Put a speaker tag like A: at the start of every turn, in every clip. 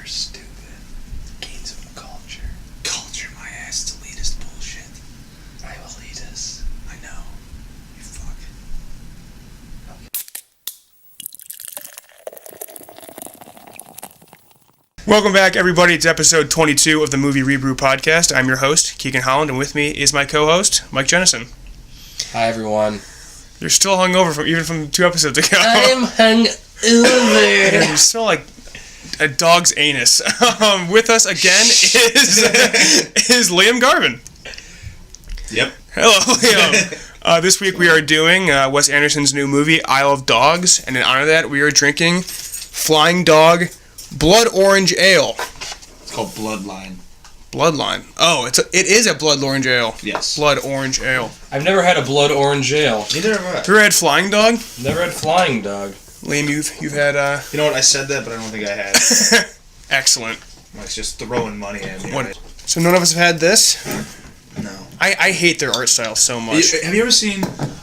A: You're stupid. Gain some culture. Culture my ass to elitist bullshit. I'm elitist. I know. You fuck.
B: Welcome back, everybody. It's episode 22 of the Movie ReBrew podcast. I'm your host, Keegan Holland, and with me is my co-host, Mike Jennison.
C: Hi, everyone.
B: You're still hungover even from 2 episodes ago.
C: I'm hungover.
B: You smell like a dog's anus. With us again is Liam Garvin.
A: Yep.
B: Hello, Liam. This week we are doing Wes Anderson's new movie, Isle of Dogs, and in honor of that, we are drinking Flying Dog Blood Orange Ale.
A: It's called Bloodline.
B: Bloodline. Oh, it is a blood orange ale.
A: Yes.
B: Blood orange ale.
C: I've never had a blood orange ale.
A: Neither have I.
B: Have you ever had Flying Dog?
C: Never had Flying Dog.
B: Liam, you've had
A: You know what? I said that, but I don't think I had.
B: Excellent.
A: It's just throwing money at me. Right?
B: So none of us have had this?
A: No.
B: I hate their art style so much.
A: Have you ever seen?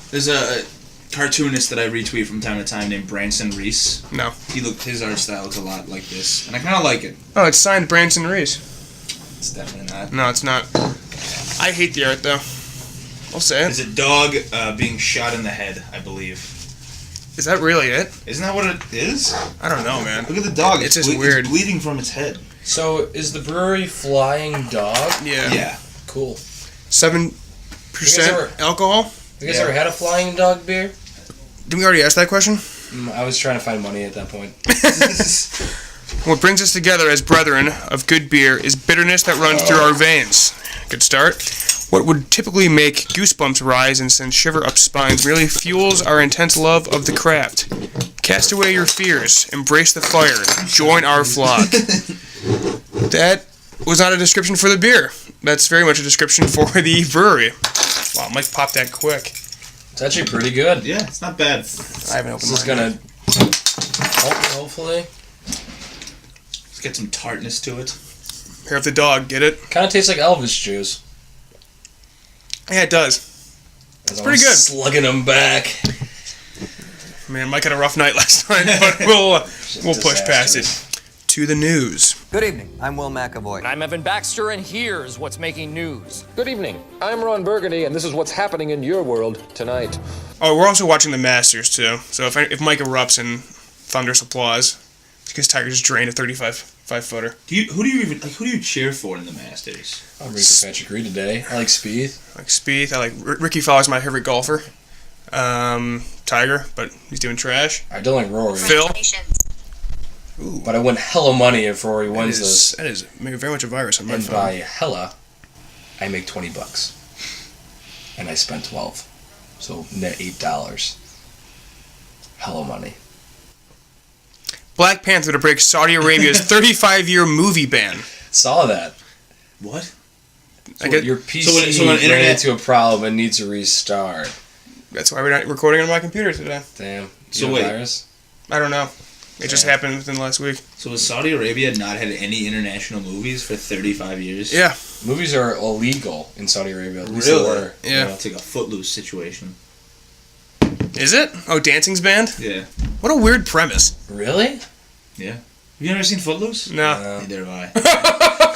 A: There's a cartoonist that I retweet from time to time named Branson Reese.
B: No.
A: His art style looks a lot like this, and I kind of like it.
B: Oh, it's signed Branson Reese.
A: It's definitely not.
B: No, it's not. I hate the art, though. I'll say it.
A: It's a dog being shot in the head, I believe.
B: Is that really it?
A: Isn't that what it is?
B: I don't know, man.
A: Look at the dog.
B: It's just weird.
A: It's bleeding from its head.
C: So, is the brewery Flying Dog?
B: Yeah.
A: Yeah.
C: Cool.
B: 7% alcohol?
C: You guys ever had a Flying Dog beer?
B: Didn't we already ask that question?
C: I was trying to find money at that point.
B: What brings us together as brethren of good beer is bitterness that runs through our veins. Good start. What would typically make goosebumps rise and send shiver up spines merely fuels our intense love of the craft. Cast away your fears. Embrace the fire. Join our flock. That was not a description for the beer. That's very much a description for the brewery. Wow, Mike popped that quick.
C: It's actually pretty good.
A: Yeah, it's not bad.
B: I haven't opened
C: This is
B: mine
C: gonna
B: yet.
C: hopefully.
A: Let's get some tartness to it.
B: Hair of the dog, get it?
C: Kind of tastes like Elvis juice.
B: Yeah, it does.
C: It's
B: pretty good.
C: Slugging them back.
B: Man, Mike had a rough night last night, but we'll push past it. To the news.
D: Good evening. I'm Will McAvoy.
E: I'm Evan Baxter, and here's what's making news.
F: Good evening. I'm Ron Burgundy, and this is what's happening in your world tonight.
B: Oh, we're also watching the Masters, too. So if Mike erupts in thunderous applause, it's because Tiger just drained a 35-footer.
A: Who do you cheer for in the Masters?
C: I'm rooting for Patrick Reed today. I like Spieth.
B: I like Spieth. I like Ricky Fowler's my favorite golfer. Tiger, but he's doing trash.
C: I don't like Rory.
B: Phil.
C: Ooh. But I win hella money if Rory wins this.
B: That is very much a virus on my
C: And
B: phone.
C: by hella, I make $20. And I spent $12. So net $8. Hella money.
B: Black Panther to break Saudi Arabia's 35-year movie ban.
C: Saw that.
A: What?
C: So your PC
A: so when
C: ran
A: internet
C: into a problem and needs to restart.
B: That's why we're not recording on my computer today.
C: Damn.
A: So
C: You
A: wait.
C: virus?
B: I don't know. It just happened within the last week.
A: So has Saudi Arabia not had any international movies for 35 years?
B: Yeah.
C: Movies are illegal in Saudi Arabia. At least
A: Really?
C: they were.
B: Yeah.
A: It's like a Footloose situation.
B: Is it? Oh, dancing's banned?
A: Yeah.
B: What a weird premise.
C: Really?
A: Yeah. Have you never seen Footloose?
B: No.
A: Neither have I. but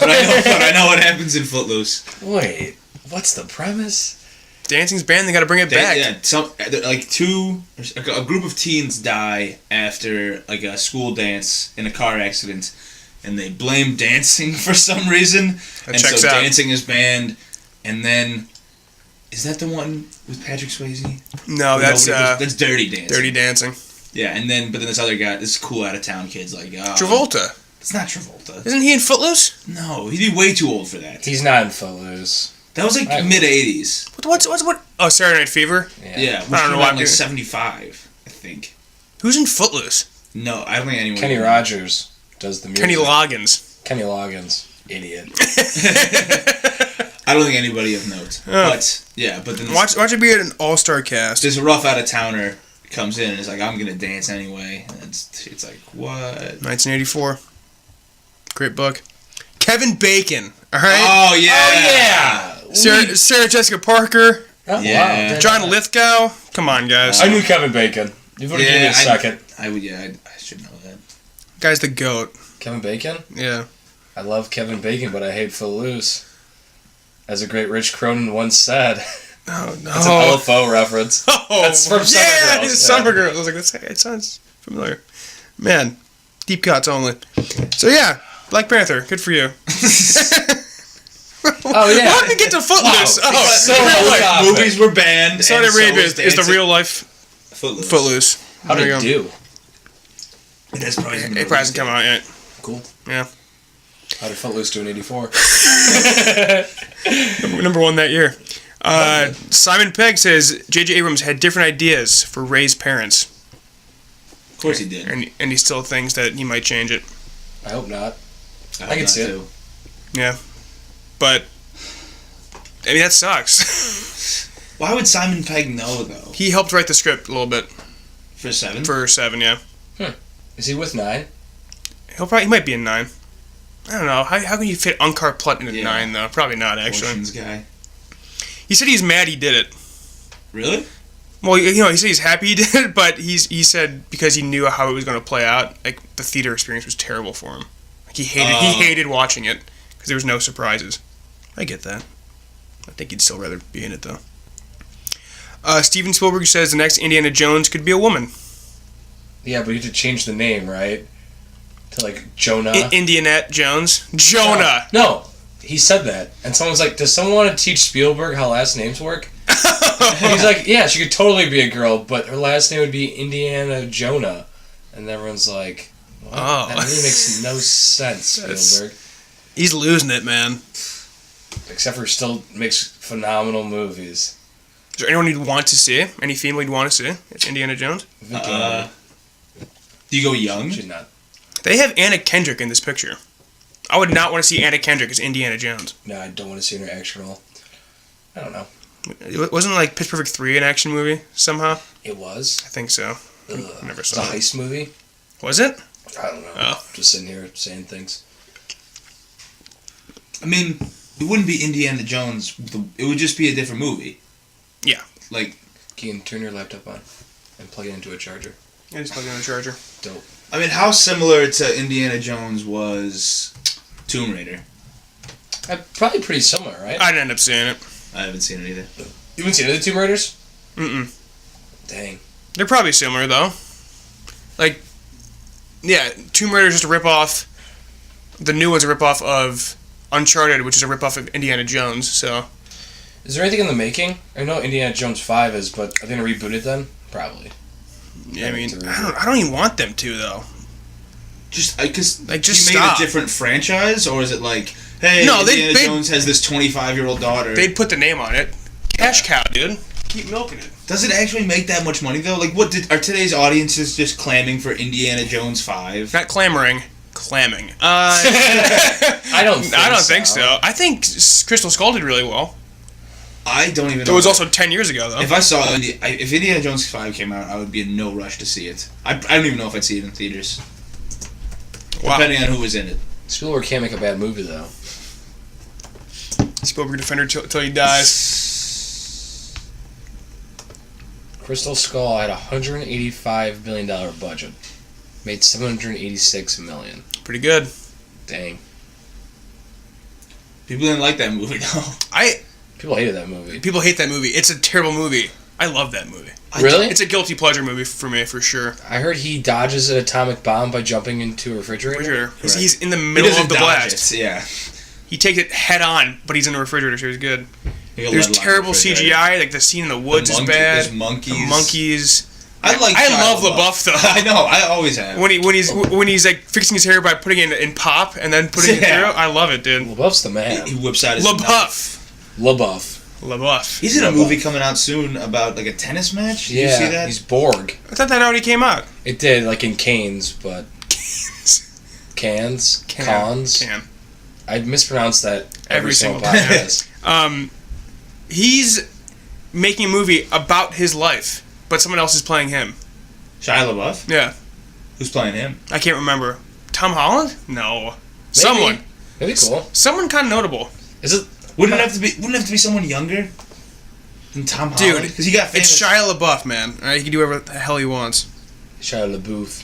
A: I know what happens in Footloose.
C: Wait. What's the premise?
B: Dancing's banned. They got to bring it back.
A: A group of teens die after like a school dance in a car accident, and they blame dancing for some reason.
B: That
A: and
B: checks
A: so
B: out.
A: dancing is banned. And then, is that the one with Patrick Swayze?
B: No, that's
A: Dirty Dancing.
B: Dirty Dancing.
A: Yeah, but then this other guy, this cool out of town kid's like,
B: Travolta.
A: It's not Travolta.
B: Isn't he in Footloose?
A: No, he'd be way too old for that.
C: He's not in Footloose.
A: That was like mid '80s.
B: What? Oh, Saturday Night Fever?
A: Yeah, which
B: I don't know why.
A: like 75, I think.
B: Who's in Footloose?
A: No, I don't think anyone.
C: Kenny Rogers does the music.
B: Kenny Loggins.
C: Kenny Loggins. Idiot.
A: I don't think anybody of note. But then
B: Watch it be an all-star cast.
A: This rough out of towner comes in and is like, I'm gonna dance anyway. And it's like, what?
B: 1984. Great book. Kevin Bacon. All right.
A: Oh yeah.
B: Sarah Jessica Parker.
C: Oh,
A: Yeah.
C: wow.
B: John Lithgow. Come on, guys.
C: I knew Kevin Bacon. You would have given me a second.
A: I should know that.
B: Guy's the GOAT.
C: Kevin Bacon?
B: Yeah.
C: I love Kevin Bacon, but I hate Footloose. As a great Rich Cronin once said.
B: Oh, no.
C: It's an LFO reference.
B: Oh,
C: That's from Summer
B: yeah,
C: Girls.
B: it's Summer Girls. I was like, it sounds familiar. Man, deep cuts only. So, yeah, Black Panther. Good for you.
C: Oh, yeah.
B: How did we get to Footloose?
C: Wow.
B: Oh,
C: So
B: real life.
C: topic.
G: Movies were banned.
B: Saudi
G: and
B: Arabia
G: so
B: is the
G: dancing.
B: real life
G: Footloose.
B: Footloose.
C: How did
B: There
C: it
B: you go.
C: do?
G: It has probably
B: It probably hasn't come out yet.
C: Cool.
B: Yeah.
C: How did Footloose do in 84?
B: Number one that year. Simon Pegg says J.J. Abrams had different ideas for Ray's parents.
G: Of course he did.
B: And he still thinks that he might change it.
C: I hope not.
G: I
C: can
G: not
C: see it.
G: too.
B: Yeah. But, I mean, that sucks.
G: Why would Simon Pegg know, though?
B: He helped write the script a little bit.
G: For 7?
B: For 7, yeah.
C: Is he with 9?
B: He might be in 9. I don't know. How can you fit Unkar Plutt into
G: Yeah.
B: 9, though? Probably not, actually.
G: Oceans guy.
B: He said he's mad he did it.
G: Really?
B: Well, he said he's happy he did it, but he said because he knew how it was going to play out, like, the theater experience was terrible for him. Like, he hated watching it because there was no surprises. I get that. I think he'd still rather be in it, though. Steven Spielberg says the next Indiana Jones could be a woman.
C: Yeah, but you have to change the name, right? To like Jonah.
B: Indianette Jones? Jonah!
C: No, he said that. And someone's like, does someone want to teach Spielberg how last names work? And he's like, yeah, she could totally be a girl, but her last name would be Indiana Jonah. And everyone's like, what?
B: Oh.
C: That really makes no sense, Spielberg.
B: He's losing it, man.
C: Except for still makes phenomenal movies.
B: Is there anyone you'd want to see? Any female you'd want to see? It's Indiana Jones?
G: Do you go young?
C: She's not.
B: They have Anna Kendrick in this picture. I would not want to see Anna Kendrick as Indiana Jones.
C: No, I don't want to see her in an action role. I don't know.
B: Wasn't like Pitch Perfect 3 an action movie somehow?
C: It was.
B: I think so.
C: Ugh.
B: Never
C: It's a
B: saw it.
C: heist movie.
B: Was it?
C: I don't know.
B: Oh.
C: Just sitting here saying things.
G: I mean, it wouldn't be Indiana Jones. It would just be a different movie.
B: Yeah.
G: Like,
C: Kean, turn your laptop on and plug it into a charger.
B: I just plugged in a charger.
C: Dope.
G: I mean, how similar to Indiana Jones was Tomb Raider?
C: Probably pretty similar, right?
B: I didn't end up seeing it.
G: I haven't seen it either.
C: You haven't seen any of the Tomb Raiders?
B: Mm-mm.
C: Dang.
B: They're probably similar, though. Like, yeah, Tomb Raider is just a ripoff. The new one's a ripoff of Uncharted, which is a ripoff of Indiana Jones, so...
C: Is there anything in the making? I know Indiana Jones 5 is, but are they going to reboot it then? Probably.
B: Yeah, I mean, I don't even want them to, though.
G: Just because
B: just
G: you made
B: stop.
G: a different franchise, or is it like, hey,
B: No,
G: Indiana Jones has this 25-year-old daughter?
B: They'd put the name on it. Cash cow, dude. Keep milking it.
G: Does it actually make that much money though? Like, are today's audiences just clamming for Indiana Jones 5?
B: Not clamoring. Clamming.
C: I don't
B: think so. I think Crystal Skull did really well.
G: I don't even.
B: It
G: know
B: was
G: that.
B: also 10 years ago, though.
G: If I saw if Indiana Jones 5 came out, I would be in no rush to see it. I don't even know if I'd see it in theaters.
B: Wow.
G: Depending on who was in it.
C: Spielberg can't make a bad movie, though.
B: Spielberg defender till he dies.
C: Crystal Skull had a $185 million budget. Made $786 million.
B: Pretty good.
C: Dang.
G: People didn't like that movie though.
C: People hated that movie.
B: People hate that movie. It's a terrible movie. I love that movie.
C: Really?
B: It's a guilty pleasure movie for me, for sure.
C: I heard he dodges an atomic bomb by jumping into a refrigerator.
B: He's in the
G: He
B: middle
G: doesn't
B: of the
G: dodge
B: blast.
G: it, yeah.
B: He takes it head on, but he's in the refrigerator, so he's good.
G: Like a
B: There's
G: lead line
B: terrible
G: refrigerator.
B: CGI, like the scene in the woods is bad.
G: There's monkeys.
B: The monkeys.
G: I
B: love LaBeouf though.
G: I know. I always have.
B: When he's like fixing his hair by putting it in pop and then putting it through, I love it, dude.
C: LaBeouf's the man.
G: He whips out his
B: LaBeouf.
C: LaBeouf.
G: He's in a movie coming out soon about like a tennis match. Did you see that?
C: He's Borg.
B: I thought that already came out.
C: It did, like in Canes, but Cans. I mispronounce that every single podcast.
B: He's making a movie about his life, but someone else is playing him.
G: Shia LaBeouf?
B: Yeah.
G: Who's playing him?
B: I can't remember. Tom Holland? No. Someone.
C: Maybe cool.
B: Someone kind of notable.
C: Is it?
G: Wouldn't it have to be someone younger than Tom Holland?
B: Dude,
G: because he got famous.
B: It's Shia LaBeouf, man. All right, he can do whatever the hell he wants.
C: Shia LaBeouf.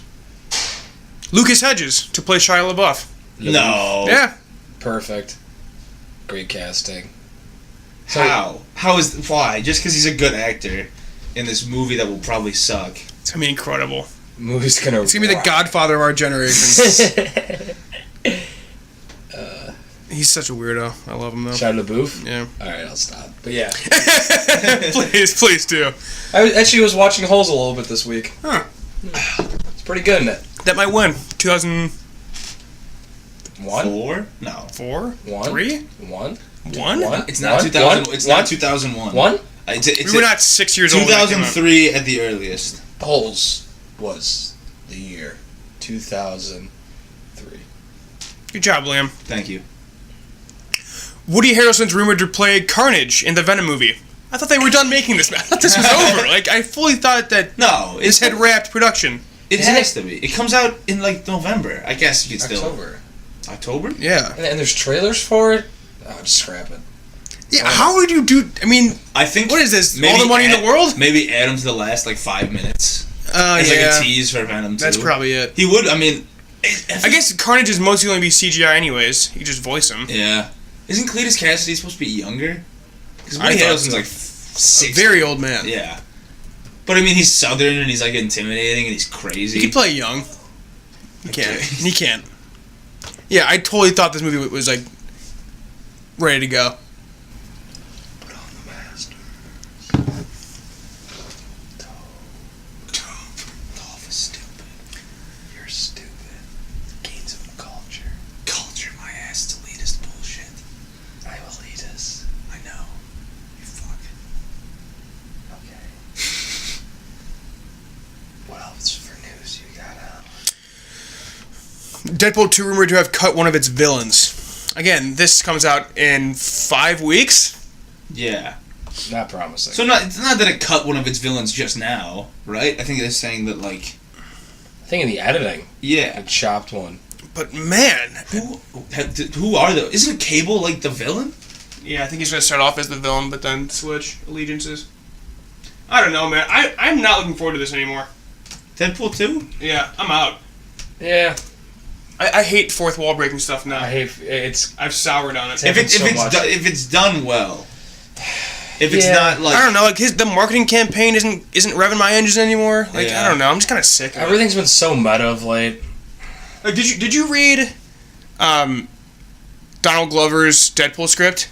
B: Lucas Hedges to play Shia LaBeouf.
G: No.
B: Yeah.
C: Perfect. Great casting.
G: How? Why? Just because he's a good actor in this movie that will probably suck.
B: It's gonna be incredible.
C: Movie's gonna.
B: It's gonna be the Godfather of our generation. He's such a weirdo. I love him though.
C: Shia LaBeouf?
B: Yeah.
C: Alright, I'll stop. But yeah.
B: please do.
C: I actually was watching Holes a little bit this week.
B: Huh.
C: It's pretty good, isn't it?
B: That might win. 2004?
G: 4? No.
C: 1?
B: 3?
C: 1?
B: 1?
G: It's not 2000. It's not 2001.
C: 1?
G: It's
B: we were not 6 years old.
G: 2003 at the earliest.
C: Holes was the year 2003.
B: Good job, Liam.
G: Thank you.
B: Woody Harrelson's rumored to play Carnage in the Venom movie. I thought they were done making this. I thought this was over. I fully thought that
G: No,
B: this had wrapped production.
G: It has to be. It comes out in November. I guess you could still. October?
B: Yeah.
C: And there's trailers for it? Oh, just scrap it.
B: Yeah, how would you do... I mean...
G: I think...
B: What is this? All the money in the world?
G: Maybe add him to the last, 5 minutes. As a tease for Venom 2.
B: That's probably it.
G: He would, I mean...
B: I guess Carnage is mostly going to be CGI anyways. You just voice him.
G: Yeah. Isn't Cletus Cassidy supposed to be younger? Because Woody Harrelson's 60.
B: A very old man.
G: Yeah. But I mean, he's southern and he's intimidating and he's crazy.
B: He can play young. He can't. He can't. Yeah, I totally thought this movie was ready to go.
A: Put on the mask. Dolph is stupid. You're stupid. Gains of culture. Culture my ass to elitist bullshit. I will elitist. I know. You fuck. Okay. What else for news you got out?
B: Deadpool 2 rumored to have cut one of its villains. Again, this comes out in 5 weeks.
G: Yeah.
C: Not promising.
G: So it's not that it cut one of its villains just now, right? I think it's saying that
C: I think in the editing,
G: yeah,
C: it chopped one.
B: But man,
G: who are those? Isn't Cable the villain?
B: yeah, I think he's gonna start off as the villain, but then switch allegiances. I don't know, man. I'm not looking forward to this anymore.
G: Deadpool 2?
B: Yeah, I'm out.
C: Yeah.
B: I hate fourth wall breaking stuff now. I've soured on it.
G: If it's done well. If it's not
B: I don't know, the marketing campaign isn't revving my engines anymore. I don't know, I'm just kind of sick of
C: Everything's been so meta of late.
B: Did you read Donald Glover's Deadpool script?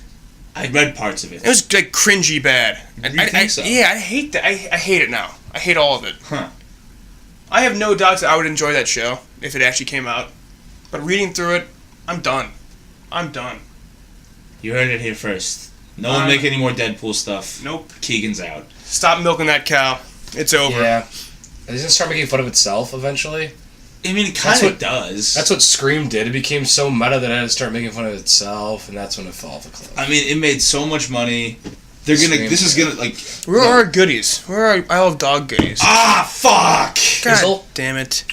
G: I read parts of it.
B: It was cringy bad.
G: You think so?
B: Yeah, I hate that. I hate it now. I hate all of it.
G: Huh.
B: I have no doubts that I would enjoy that show if it actually came out. But reading through it, I'm done. I'm done.
G: You heard it here first. No one make any more Deadpool stuff.
B: Nope.
G: Keegan's out.
B: Stop milking that cow. It's over.
C: Yeah. Is it going to start making fun of itself eventually?
G: I mean, it kind of does.
C: That's what Scream did. It became so meta that it had to start making fun of itself, and that's when it fell off a cliff.
G: I mean, it made so much money. They're gonna. This is gonna
B: Where are our goodies? Where are our Isle of Dog goodies?
G: Ah, fuck!
B: God damn it!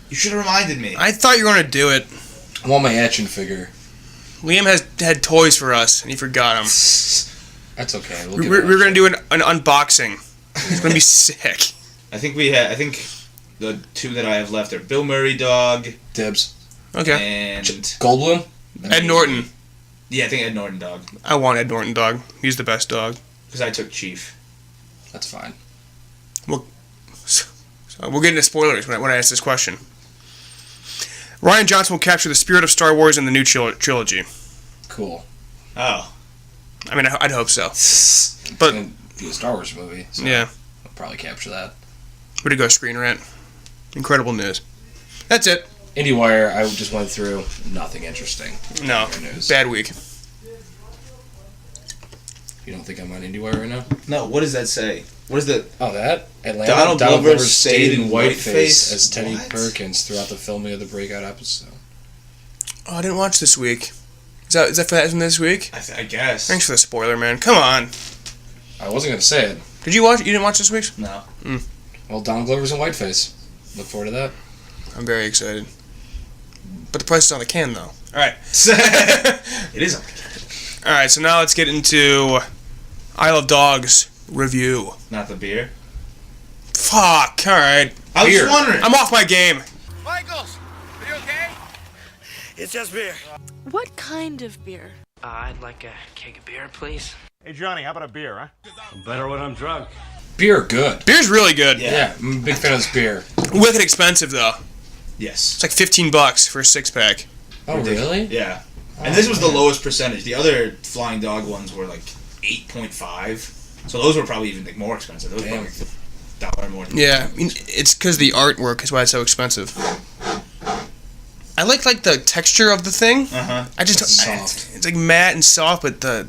G: You should have reminded me.
B: I thought you were gonna do it.
C: I want my action figure.
B: Liam had toys for us, and he forgot them.
C: That's okay.
B: We're gonna do an unboxing. It's gonna be sick.
G: I think the two that I have left are Bill Murray dog.
C: Dibs.
B: Okay.
G: And
C: Goldblum.
B: Ed Norton.
G: Yeah, I think Ed Norton dog.
B: I want Ed Norton dog. He's the best dog.
G: Because I took Chief.
C: That's fine.
B: We'll get into spoilers when I ask this question. Rian Johnson will capture the spirit of Star Wars in the new trilogy.
C: Cool.
G: Oh.
B: I mean, I'd hope so.
C: It's
B: But
C: going to be a Star Wars movie, so
B: yeah,
C: I'll probably capture that.
B: way to go, Screen Rant. Incredible news. That's it.
C: IndieWire, I just went through. Nothing interesting.
B: No,
C: News.
B: bad week.
C: You don't think I'm on IndieWire right now?
G: No, what does that say? What is that?
C: Oh, that? Atlanta.
G: Donald Glover stayed in
C: whiteface
G: whiteface
C: as Teddy
G: What?
C: Perkins throughout the filming of the breakout episode.
B: Oh, I didn't watch this week. Is that from this week?
G: I guess.
B: Thanks for the spoiler, man. Come on.
C: I wasn't going to say it.
B: Did you watch? You didn't watch this week's?
G: No.
C: Well, Donald Glover's in whiteface. Look forward to that.
B: I'm very excited. But the price is on the can, though. All right.
G: It is.
B: All right. So now let's get into Isle of Dogs review.
G: Not the beer.
B: Fuck. All right.
G: I was
B: Beer.
G: just wondering.
B: I'm off my game.
H: Michaels, It's just beer.
I: What kind of beer?
J: I'd like a keg of beer, please.
H: Hey, Johnny, how about a beer, huh?
K: Better when I'm drunk.
C: Beer, good.
B: Beer's really good.
C: Yeah, I'm a big fan of this beer.
B: Wicked expensive though.
G: Yes.
B: It's like $15 for a 6-pack.
C: Oh, really?
G: Yeah. And this was the lowest percentage. The other Flying Dog ones were like 8.5. So those were probably even like more expensive. Those were probably $1 more.
B: Yeah, I mean, it's because the artwork is why it's so expensive. I like the texture of the thing.
G: Uh-huh.
B: I just
C: It's soft.
B: it's like matte and soft, but the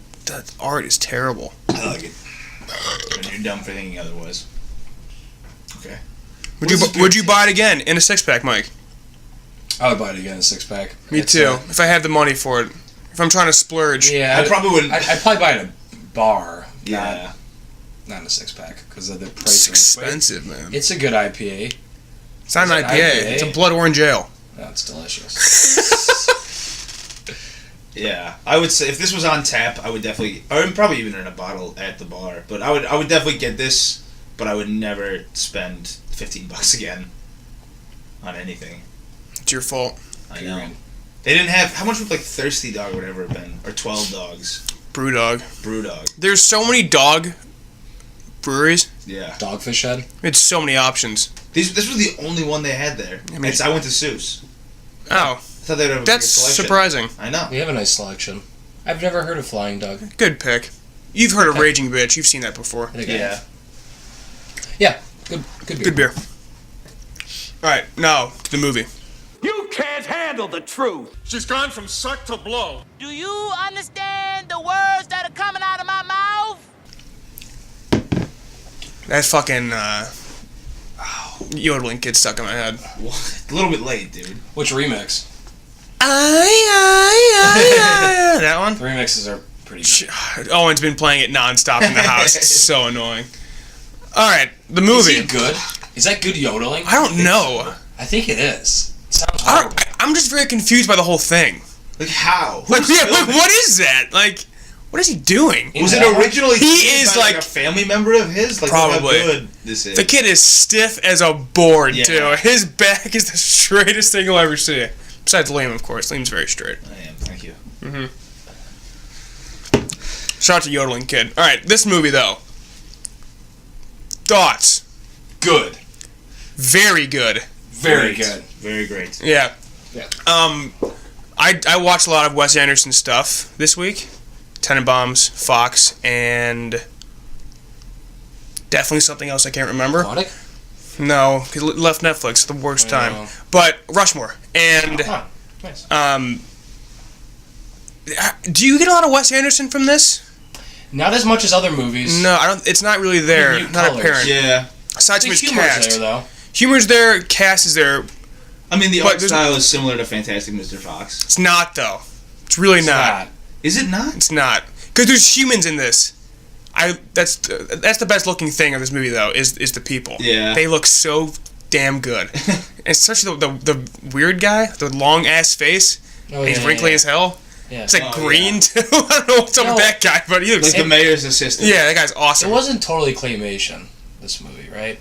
B: art is terrible.
G: I like it. When you're dumb for thinking otherwise. Okay.
B: Would you buy it again in a 6-pack, Mike?
C: I would buy it again in a 6-pack.
B: Me too. If I had the money for it. If I'm trying to splurge.
C: Yeah,
G: I probably wouldn't.
C: I'd probably buy it at a bar.
G: Yeah.
C: Not in a 6-pack because of the price.
B: It's expensive, man.
C: It's a good IPA.
B: It's not an IPA. It's a blood orange ale.
C: That's delicious.
G: Yeah, I would say if this was on tap, I would definitely, or probably even in a bottle at the bar. But I would definitely get this, but I would never spend $15 again on anything.
B: It's your fault.
G: I know. They didn't have, how much would like Thirsty Dog or whatever have been, or 12 Dogs?
B: Brewdog.
G: Brewdog.
B: There's so many dog breweries.
G: Yeah.
C: Dogfish Head.
B: It's so many options.
G: This was the only one they had there.
B: I mean,
G: I went to Seuss.
B: Oh.
G: I thought they'd have a
B: That's
G: bigger selection.
B: surprising.
G: I know.
C: We have a nice selection. I've never heard of Flying Dog.
B: Good pick. You've heard of Raging Bitch. You've seen that before.
G: Yeah.
C: Yeah. Good beer.
B: Good beer. All right, now to the movie.
H: You can't handle the truth.
K: She's gone from suck to blow.
L: Do you understand the words that are coming out of my mouth?
B: That fucking yodeling kid stuck in my head.
G: A little bit late, dude.
C: Which remix?
B: That one?
C: The remixes are pretty good.
B: Owen's been playing it nonstop in the house. It's so annoying. All right, the movie.
C: Is he good? Is that good yodeling?
B: I don't know.
C: I think it is. It sounds horrible.
B: I'm just very confused by the whole thing.
G: Like how?
B: Like, what is that? Like, what is he doing?
G: Was it originally?
B: He is
G: by,
B: like
G: a family member of his. Like,
B: probably.
G: How good this is.
B: The kid is stiff as a board
G: Yeah.
B: too. His back is the straightest thing you'll ever see. Besides Liam, of course. Liam's very straight.
G: I am. Thank you.
B: Shout out to yodeling kid. All right, this movie though. Thoughts?
C: Good.
B: Very good.
C: Very good.
G: Very great.
B: Yeah.
C: Yeah.
B: I watched a lot of Wes Anderson stuff this week. Tenenbaums, Fox, and definitely something else I can't remember.
C: Aquatic?
B: No, because it left Netflix at the worst
C: I
B: time.
C: know.
B: But Rushmore. And
C: Nice.
B: do you get a lot of Wes Anderson from this?
C: Not as much as other movies.
B: No, I don't. It's not really there.
C: Mute
B: Not
C: colors.
B: apparent.
G: Yeah.
B: Aside from
C: The
B: his
C: humor's
B: cast.
C: there, though.
B: Humor's there. Cast is there.
G: I mean, the
B: But
G: art
B: there's-
G: style is similar to Fantastic Mr. Fox.
B: It's not though. It's really not.
G: Is it not?
B: It's not. Because there's humans in this. That's the best looking thing of this movie though. Is the people.
G: Yeah.
B: They look so damn good. Especially the weird guy, the long ass face.
C: Oh,
B: and he's
C: yeah,
B: wrinkly
C: yeah.
B: as hell.
C: Yeah.
B: It's like
G: Oh,
B: green
G: yeah.
B: too. I don't know what's up with that guy, but he looks
G: Like the mayor's assistant.
B: yeah, that guy's awesome.
C: It wasn't totally claymation, this movie, right?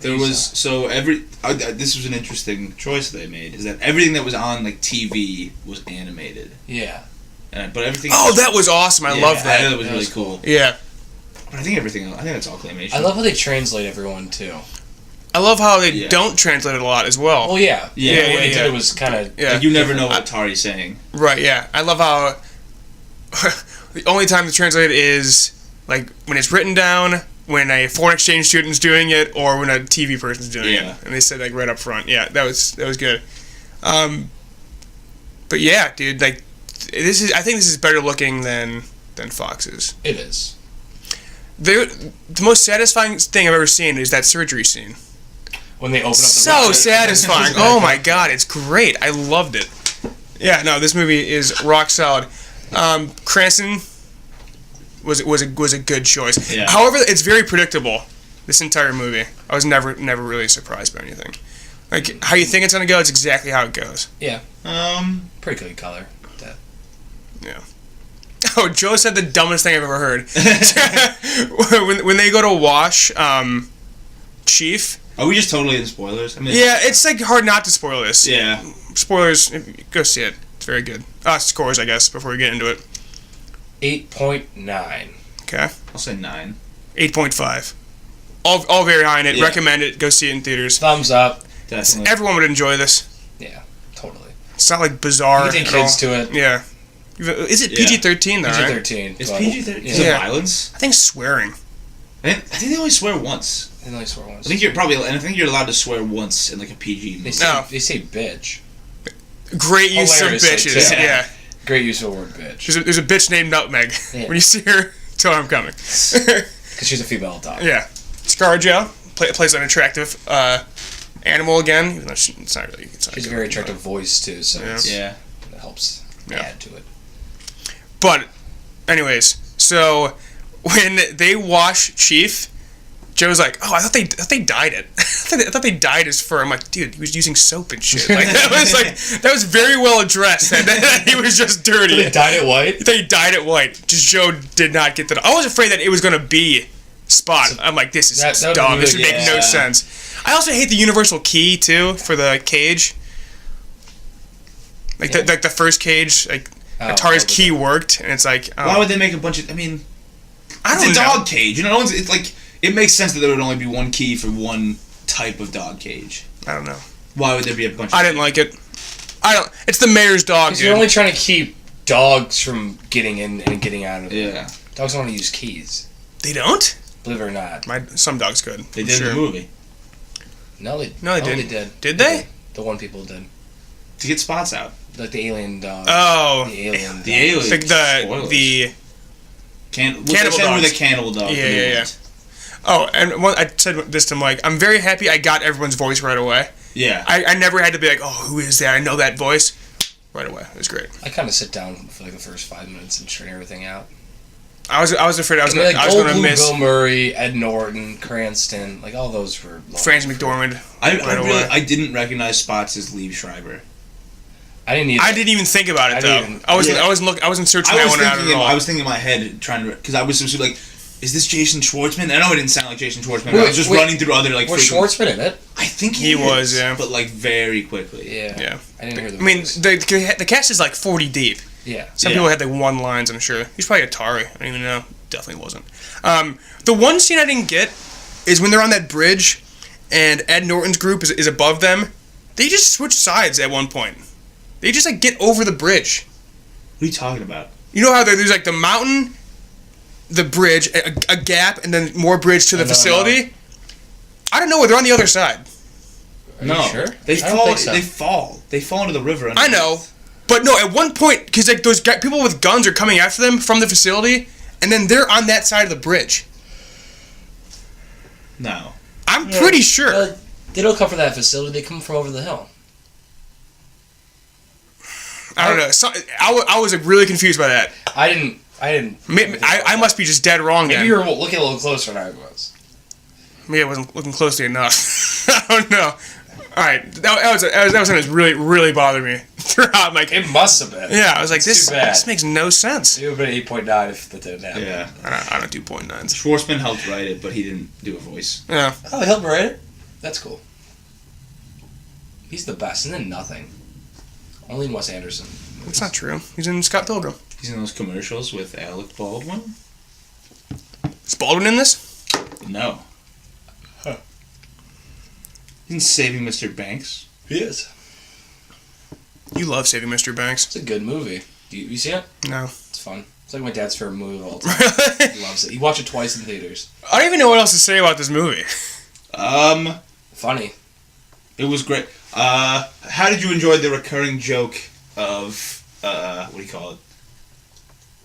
G: There was this was an interesting choice they made. Is that everything that was on like TV was animated,
C: Yeah.
G: but everything.
B: Oh, that was awesome. I love
G: I
B: that.
G: thought that was
C: That
G: really
C: was
G: cool.
B: Yeah.
G: But I think everything. I think it's all claymation.
C: I love how they translate everyone, too.
B: I love how they
G: Yeah.
B: don't translate it a lot as well.
C: Oh, yeah.
G: Yeah,
C: The way
B: yeah,
C: they
B: yeah.
C: did it was kind of...
B: Yeah.
G: Like, you never know what Atari's saying.
B: Right, yeah. I love how the only time they translate it is like when it's written down, when a foreign exchange student's doing it, or when a TV person's doing
G: Yeah.
B: it. And they said like right up front. Yeah, that was good. But yeah, dude, like I think this is better looking than Fox's.
C: It is.
B: The most satisfying thing I've ever seen is that surgery scene.
C: When they open up the...
B: So satisfying. Oh my god, it's great. I loved it. Yeah, no, this movie is rock solid. Cranston was a good choice.
G: Yeah.
B: However, it's very predictable. This entire movie, I was never really surprised by anything. Like how you think it's gonna go, it's exactly how it goes.
C: Yeah. Pretty good color. That.
B: Yeah. Oh, Joe said the dumbest thing I've ever heard. when they go to wash, Chief.
G: Are we just totally in spoilers? I mean,
B: Yeah, it's like hard not to spoil this.
G: Yeah.
B: Spoilers, go see it. It's very good. Scores, I guess, before we get into it.
C: 8.9.
B: Okay.
G: I'll say 9.
B: 8.5. All very high in it.
G: Yeah.
B: Recommend it. Go see it in theaters.
C: Thumbs up.
G: Definitely.
B: Everyone would enjoy this.
C: Yeah, totally.
B: It's not like bizarre.
C: You can take
B: at
C: kids
B: all.
C: to it.
B: Yeah. Is it PG-13 though? Right?
C: PG-13.
G: It's
C: but-
G: PG-13. Is it
B: Yeah.
G: violence?
B: I think swearing.
G: I think they only swear once.
C: They only swear once.
G: I think you're allowed to swear once in like a PG movie.
C: They say bitch.
B: Great use of
C: Hilariously,
B: bitches.
C: too.
B: Yeah.
C: Great use of the word bitch.
B: There's a bitch named Nutmeg.
C: Yeah.
B: When you see her, tell her I'm coming.
C: Because she's a female dog.
B: Yeah. ScarJo plays an attractive animal again, even though it's not really.
C: She's a very attractive voice too, so
G: Yeah.
C: it helps add to it.
B: But, anyways, so when they wash Chief, Joe's like, "Oh, I thought they dyed it. I thought they dyed his fur." I'm like, "Dude, he was using soap and shit." Like that was very well addressed. That he was just dirty.
C: They dyed it white.
B: They dyed it white. Just Joe did not get that. I was afraid that it was gonna be Spot. I'm like, this is
C: that
B: dumb. This
C: would
B: would make no sense. I also hate the universal key too for the cage. Like the first cage, like Atari's key worked, and it's like,
G: why would they make a bunch of? I mean, it's a dog cage. You know, it's like it makes sense that there would only be one key for one type of dog cage.
B: I don't know.
G: Why would there be a bunch?
B: I didn't like it. It's the mayor's dog.
C: Because you're only trying to keep dogs from getting in and getting out of it.
G: Yeah.
C: Dogs don't want to use keys.
B: They don't?
C: Believe it or not.
B: Some dogs could.
G: They did in the movie.
C: No, they
B: didn't.
C: They did.
B: Did they?
C: The one people did.
G: To get Spots out.
C: Like the alien dog.
B: Oh.
C: The alien.
G: The alien.
B: The
G: cannibal
B: dogs.
G: with a cannibal dog.
B: Yeah. Oh, and I said this to Mike. I'm very happy I got everyone's voice right away.
G: Yeah.
B: I never had to be like, oh, who is that? I know that voice. Right away. It was great.
C: I kind of sit down for like the first 5 minutes and train everything out.
B: I was afraid I was
C: like
B: going to miss
C: Bill Murray, Ed Norton, Cranston, like all those were.
B: Franz McDormand.
G: I didn't recognize Spots as Liev Schreiber.
C: I didn't either.
B: I didn't even think about it though. I wasn't searching that one out at all.
G: I was thinking in my head trying to, because I was supposed to be like, is this Jason Schwartzman? I know it didn't sound like Jason Schwartzman. I was just running through other like.
C: Was Schwartzman in it?
G: I think
B: he was, yeah.
G: But like very quickly.
C: Yeah. I didn't hear the.
B: I mean, the cast is like 40 deep.
C: Yeah.
B: Some people had like one lines. I'm sure he's probably Atari. I don't even know. Definitely wasn't. The one scene I didn't get is when they're on that bridge, and Ed Norton's group is above them. They just switch sides at one point. They just like get over the bridge.
G: What are you talking about?
B: You know how there's like the mountain, the bridge, a gap, and then more bridge to the facility? I don't know. They're on the other side.
C: Are you sure?
G: They fall. So. They fall into the river.
B: I know. But no, at one point, because like those people with guns are coming after them from the facility, and then they're on that side of the bridge.
G: No.
B: I'm pretty sure.
C: They don't come from that facility. They come from over the hill.
B: I don't know. I was like, really confused by that.
C: I didn't.
B: I must be just dead wrong.
C: Maybe
B: then.
C: you were looking a little closer than I was.
B: Maybe I wasn't looking closely enough. I don't know. All right, that was something that's really bothered me throughout. I'm like,
C: it must have been.
B: Yeah, I was like, this makes no sense.
C: It would have been 8.9 if that didn't happen.
G: Yeah,
B: I don't do 0.9s.
G: Schwartzman helped write it, but he didn't do a voice.
B: Yeah.
C: Oh, he helped write it. That's cool. He's the best, and then nothing. Only in Wes Anderson.
B: That's not true. He's in Scott Pilgrim.
G: He's in those commercials with Alec Baldwin.
B: Is Baldwin in this?
G: No. Huh. He's in Saving Mr. Banks.
C: He is.
B: You love Saving Mr. Banks.
C: It's a good movie. You see it?
B: No.
C: It's fun. It's like my dad's favorite movie of all time. He loves it. He watched it twice in theaters.
B: I don't even know what else to say about this movie.
C: Funny.
G: It was great. How did you enjoy the recurring joke of what do you call it?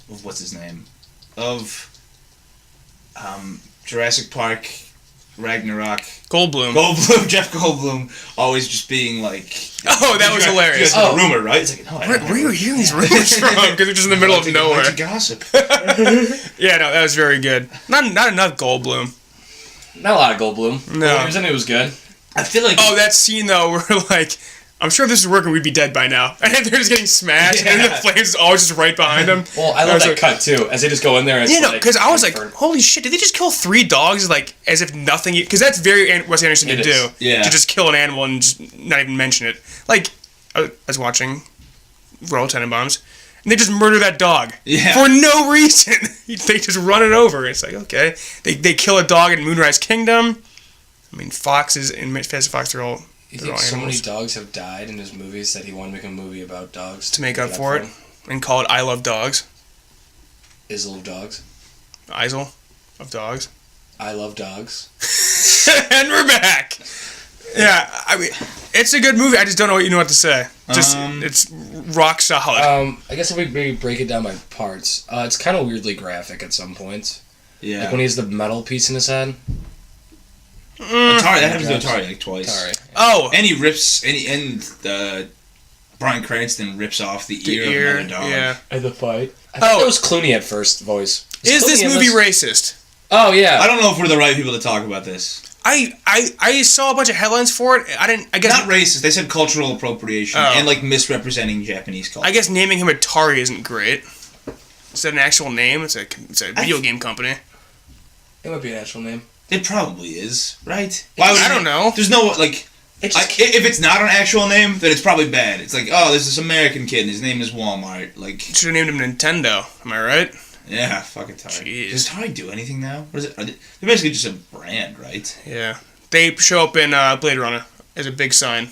G: Of what's his name? Of Jurassic Park, Ragnarok.
B: Goldblum,
G: Jeff Goldblum, always just being like.
B: Oh, that was hilarious.
G: You guys heard a rumor, right? It's like, no,
B: where are you hearing these rumors from? Because they're just in the middle of nowhere.
G: Gossip.
B: Yeah, no, that was very good. Not enough Goldblum.
C: Not a lot of Goldblum.
B: No.
C: He was in it. It was good.
G: I feel like.
B: Oh, that scene though, where like, I'm sure if this was working, we'd be dead by now. And they're just getting smashed, and the flames is always just right behind them.
C: Well, I love that cut too, as they just go in there. And
B: because I was like, holy shit, did they just kill 3 dogs like as if nothing? Because that's very Wes Anderson to do.
G: Yeah.
B: To just kill an animal and just not even mention it. Like, I was watching Royal Tenenbaums, and they just murder that dog
G: Yeah.
B: for no reason. They just run it over. It's like, okay, they kill a dog in Moonrise Kingdom. I mean, foxes in Fantastic Fox, they're all.
C: You
B: They're
C: think
B: all
C: so many
B: animals.
C: dogs have died in his movies that he wanted to make a movie about dogs
B: To make up for it and call it I Love Dogs.
C: Isle of Dogs.
B: Isle of Dogs.
C: I Love Dogs.
B: And we're back. Yeah, I mean, it's a good movie. I just don't know what to say. Just it's rock solid.
C: I guess if we maybe break it down by parts, it's kind of weirdly graphic at some points.
G: Yeah.
C: Like when he has the metal piece in his head.
G: Atari, that happens to Atari like twice.
C: Atari.
B: Oh,
G: And he rips, Bryan Cranston rips off the ear of another dog.
B: Yeah.
C: And the fight. I thought it was Clooney at first voice.
B: Is this movie racist?
C: Oh yeah.
G: I don't know if we're the right people to talk about this.
B: I saw a bunch of headlines for it. I guess
G: Not racist. They said cultural appropriation
B: Oh.
G: and like misrepresenting Japanese culture.
B: I guess naming him Atari isn't great. Is that an actual name? It's a video game company.
C: It might be an actual name.
G: It probably is, right? Why would
B: I don't know.
G: There's no like. If it's not an actual name, then it's probably bad. It's like, oh, there's this American kid, and his name is Walmart. Like,
B: should have named him Nintendo. Am I right?
G: yeah, fuck Atari.
B: Jeez.
G: Does Atari do anything now? What is it? They're basically just a brand, right?
B: Yeah. They show up in Blade Runner as a big sign.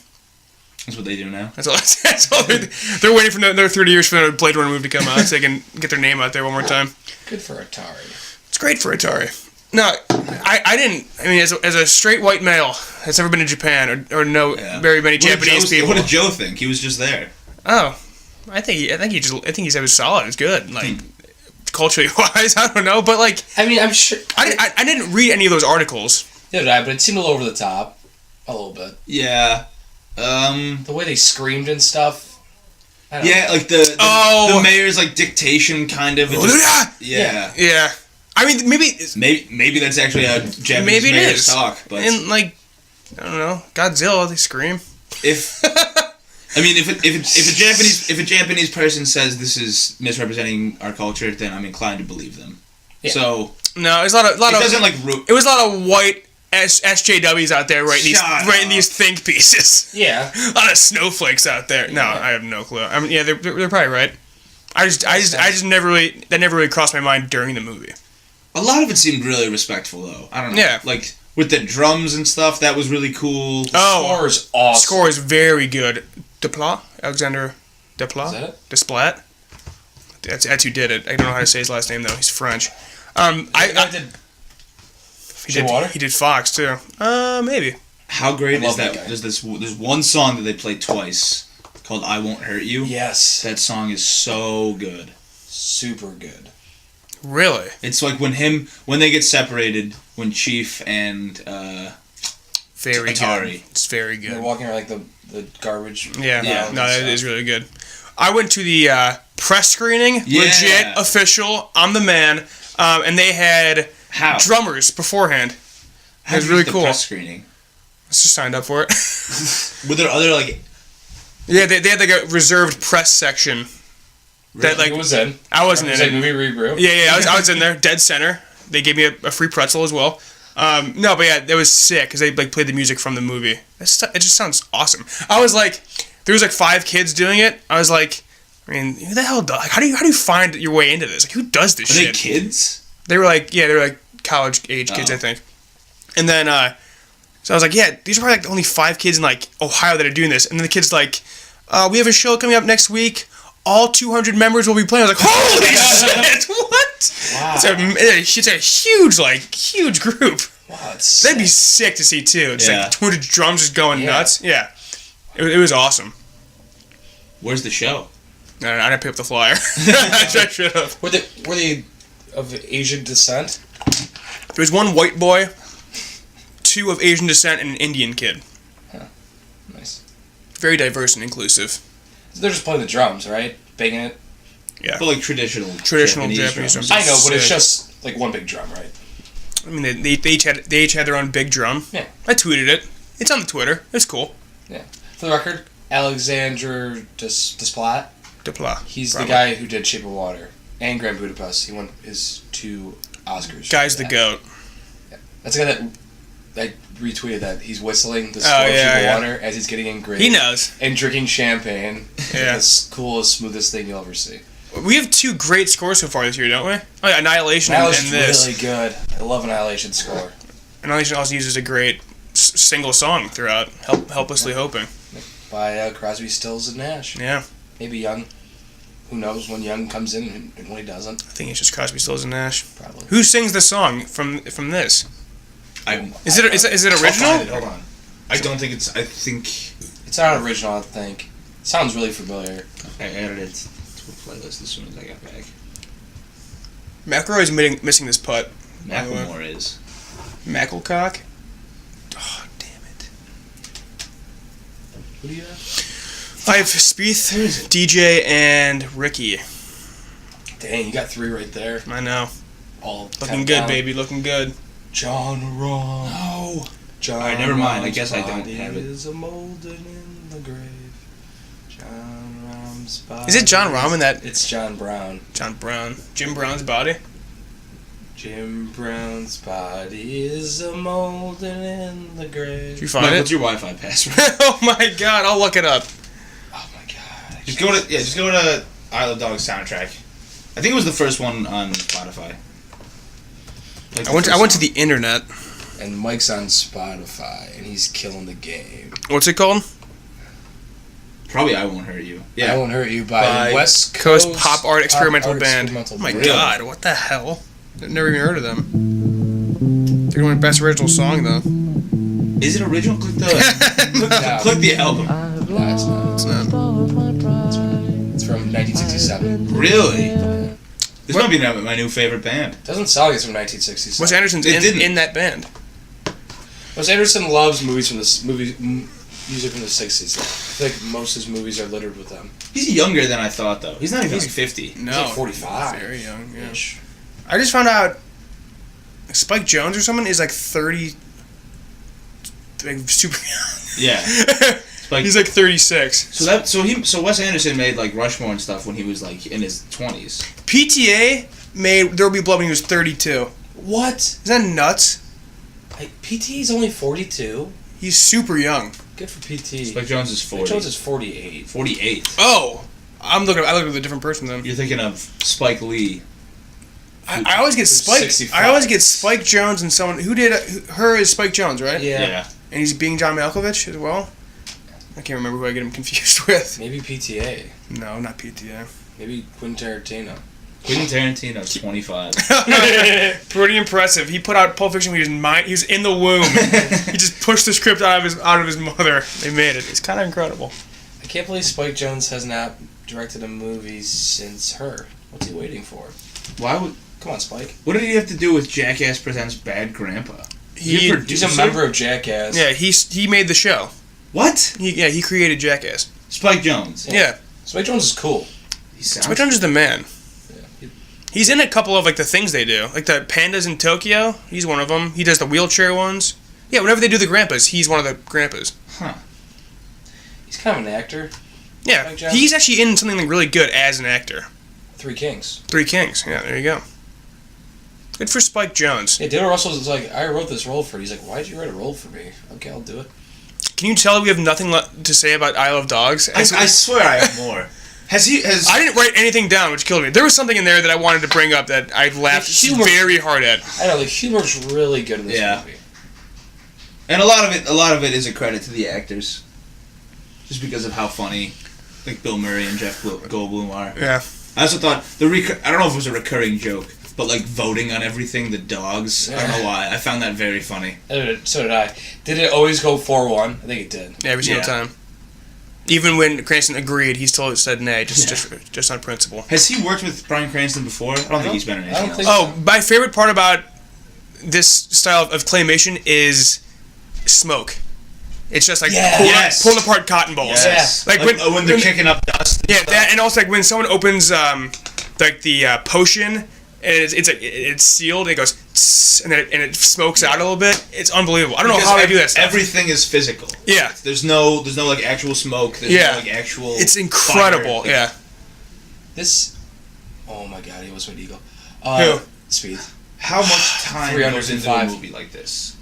G: That's what they do now.
B: That's all. They're waiting for another 30 years for the Blade Runner movie to come out so they can get their name out there one more time.
C: Good for Atari.
B: It's great for Atari. No, I didn't. I mean, as a straight white male that's never been to Japan or know very many Japanese people.
G: What did Joe think? He was just there.
B: Oh, I think he said it was solid. It's good. Like culturally wise, I don't know, but like,
C: I mean, I'm sure
B: I didn't read any of those articles.
C: Neither did I, but it seemed a little over the top, a little bit.
G: Yeah.
C: The way they screamed and stuff.
G: Yeah, like the mayor's like dictation kind of. Yeah.
B: Yeah. I mean, maybe
G: that's actually how Japanese mayors talk, but
B: and like, I don't know, Godzilla, they scream.
G: If a Japanese person says this is misrepresenting our culture, then I'm inclined to believe them. Yeah. So
B: no, it's a lot of
G: it
B: was a lot of white SJWs out there writing these think pieces.
C: Yeah,
B: a lot of snowflakes out there. No, I have no clue. I mean, yeah, they're probably right. I just never really crossed my mind during the movie.
G: A lot of it seemed really respectful, though. I don't know. Yeah. Like, with the drums and stuff, that was really cool.
C: The score is awesome.
B: Score is very good. Desplat? Alexander Desplat?
C: Is that it?
B: Desplat? That's who did it. I don't know how to say his last name, though. He's French. He did Fox, too. Maybe.
G: How great is that? There's one song that they played twice called I Won't Hurt You.
C: Yes.
G: That song is so good.
C: Super good.
B: Really?
G: It's like when they get separated, when Chief and
B: very
G: Atari.
B: Good. It's very good.
C: They're walking around like the garbage.
B: Yeah. No, that is really good. I went to the press screening. Yeah. Legit, official. I'm the man. And they had drummers beforehand. It was really cool.
G: Press screening.
B: I just signed up for it.
G: Were there other like?
B: Yeah, they had like a reserved press section. That like
C: was in.
B: I wasn't in it.
C: Movie ReBrew.
B: Yeah, I was in there, dead center. They gave me a free pretzel as well. No, but yeah, it was sick because they like played the music from the movie. It just sounds awesome. I was like, there was like 5 kids doing it. I was like, I mean, who the hell does? Like, how do you find your way into this? Like, who does this shit?
G: Are they kids?
B: They were like college age kids, I think. And then so I was like, yeah, these are probably like only 5 kids in like Ohio that are doing this. And then the kid's like, we have a show coming up next week. All 200 members will be playing. I was like, holy shit! What?
C: Wow.
B: It's a huge group.
C: Wow,
B: that'd be sick to see too. Just like 200 drums just going nuts. Yeah, it was awesome.
G: Where's the show?
B: I didn't pick up the flyer. I should have.
C: Were they of Asian descent?
B: There was 1 white boy, 2 of Asian descent, and an Indian kid.
C: Huh. Nice.
B: Very diverse and inclusive.
C: They're just playing the drums, right? Banging it.
B: Yeah.
G: But like traditional
B: Japanese
G: drums.
C: I know, but it's just like one big drum, right?
B: I mean, they each had their own big drum.
C: Yeah.
B: I tweeted it. It's on the Twitter. It's cool.
C: Yeah. For the record, Alexander Desplat. He's
B: probably
C: the guy who did Shape of Water and Grand Budapest. He won his 2 Oscars.
B: Guy's the GOAT.
C: Yeah. That's the guy that I retweeted that he's whistling the
B: Oh,
C: score
B: yeah.
C: water as he's getting engraved.
B: He knows.
C: And drinking champagne.
B: Yeah.
C: The coolest, smoothest thing you'll ever see.
B: We have 2 great scores so far this year, don't we? Oh yeah, Annihilation and this.
C: Really good. I love Annihilation's score.
B: Annihilation also uses a great single song throughout, Helplessly Hoping.
C: By Crosby, Stills, and Nash.
B: Yeah.
C: Maybe Young. Who knows when Young comes in and when he doesn't.
B: I think it's just Crosby, Stills, and Nash.
C: Probably.
B: Who sings the song from this? Is it
G: I'll
B: original?
G: find it, hold on. I don't think it's. I think
C: it's not original. I think. It sounds really familiar.
G: I added it to a playlist as soon as I got back.
B: McElroy's missing this putt.
G: Macklemore is.
B: Macklecock? Oh, damn it.
C: Who do you have?
B: I have Spieth, DJ, and Ricky.
C: Dang, you got 3 right there.
B: I know.
C: All
B: looking good, baby. Looking good.
C: John Rahm.
B: No.
C: John.
G: Alright, never mind. I guess I don't have it.
C: Is a molded in the grave. John Rahm's body.
B: Is it John Rahm in that?
C: It's John Brown.
B: John Brown. Jim Brown's body?
C: Jim Brown's body is a molded in the grave.
B: Did you find it?
G: What's your Wi-Fi password?
B: Oh my god, I'll look it up.
C: Oh my god.
G: Just go to Isle of Dogs soundtrack. I think it was the first one on Spotify. Like
B: I went to the internet.
C: And Mike's on Spotify, and he's killing the game.
B: What's it called?
G: Probably I Won't Hurt You. Yeah.
C: I Won't Hurt You by West
B: Coast Pop Art Experimental Band.
C: Experimental
B: Oh my
C: Band.
B: god, what the hell? I've never even heard of them. They're going best original song though.
G: Is it original? Click the click the album.
C: No, it's not.
B: It's not.
C: It's from 1967.
G: Really? This might be my new favorite band.
C: Doesn't sound like it's from 1967.
B: Wes Anderson's in that band.
C: Wes Anderson loves music from the 60s. I feel like most of his movies are littered with them.
G: He's younger than I thought, though. He's not even like 50.
B: No,
C: he's like 45.
B: Very young. Yeah. I just found out Spike Jonze or someone is like 30, like super young.
G: Yeah.
B: He's like 36.
G: So Wes Anderson made like Rushmore and stuff when he was like in his 20s.
B: PTA made There Will Be Blood when he was 32.
C: What?
B: Is that nuts?
C: PT's only 42?
B: He's super young.
C: Good for PT.
G: Spike Jonze is 40.
C: Spike Jonze is 48.
G: 48.
B: Oh, I looked at a different person then.
G: You're thinking of Spike Lee.
B: I always get Spike.
C: 65.
B: I always get Spike Jonze and someone who did her is Spike Jonze, right?
C: Yeah.
B: And he's being John Malkovich as well. I can't remember who I get him confused with.
C: Maybe PTA.
B: No, not PTA.
C: Maybe Quentin Tarantino.
G: Quentin Tarantino, 25.
B: Pretty impressive. He put out Pulp Fiction when he was in the womb. He just pushed the script out of his mother. They made it. It's kind of incredible.
C: I can't believe Spike Jonze has not directed a movie since Her. What's he waiting for?
G: Why would?
C: Come on, Spike.
G: What did he have to do with Jackass Presents Bad Grandpa?
C: He's a member of Jackass.
B: Yeah, he made the show.
G: What?
B: He created Jackass.
G: Spike Jonze.
B: Yeah.
C: Spike Jonze is cool.
B: Spike Jonze is the man.
C: Yeah.
B: He's in a couple of like the things they do, like the pandas in Tokyo. He's one of them. He does the wheelchair ones. Yeah, whenever they do the grandpas, he's one of the grandpas.
G: Huh.
C: He's kind of an actor.
B: Yeah, he's actually in something like really good as an actor.
C: Three Kings.
B: Three Kings. Yeah, there you go. Good for Spike Jonze.
C: Yeah, Dale Russell was like, I wrote this role for you. He's like, why'd you write a role for me? Okay, I'll do it.
B: Can you tell we have nothing to say about Isle of Dogs?
G: I swear I have more. I
B: didn't write anything down, which killed me. There was something in there that I wanted to bring up that I laughed very hard at.
C: I know the humor's really good in this movie.
G: And a lot of it is a credit to the actors, just because of how funny, like Bill Murray and Jeff Goldblum are.
B: Yeah.
G: I also thought I don't know if it was a recurring joke, but like voting on everything, the dogs. I don't know why. I found that very funny.
C: So did I. Did it always go 4-1? I think it did.
B: Every single time. Even when Cranston agreed, he still said nay, just on principle.
G: Has he worked with Bryan Cranston before? I don't think he's been in anything else.
B: Oh, my favorite part about this style of claymation is smoke. It's just like pulling apart cotton balls.
G: Yes.
B: Like
G: when they're kicking up dust.
B: Yeah, that, and also like when someone opens like the potion and it's sealed and it goes tss, and it smokes out a little bit. It's unbelievable. I don't know how they do that stuff.
G: Everything is physical.
B: Yeah.
G: There's no like actual smoke. There's no like actual.
B: It's incredible.
G: Fire.
B: Yeah.
C: This. Oh my god, he was with Eagle.
B: Who?
C: Speed.
G: How much time goes into a movie like this?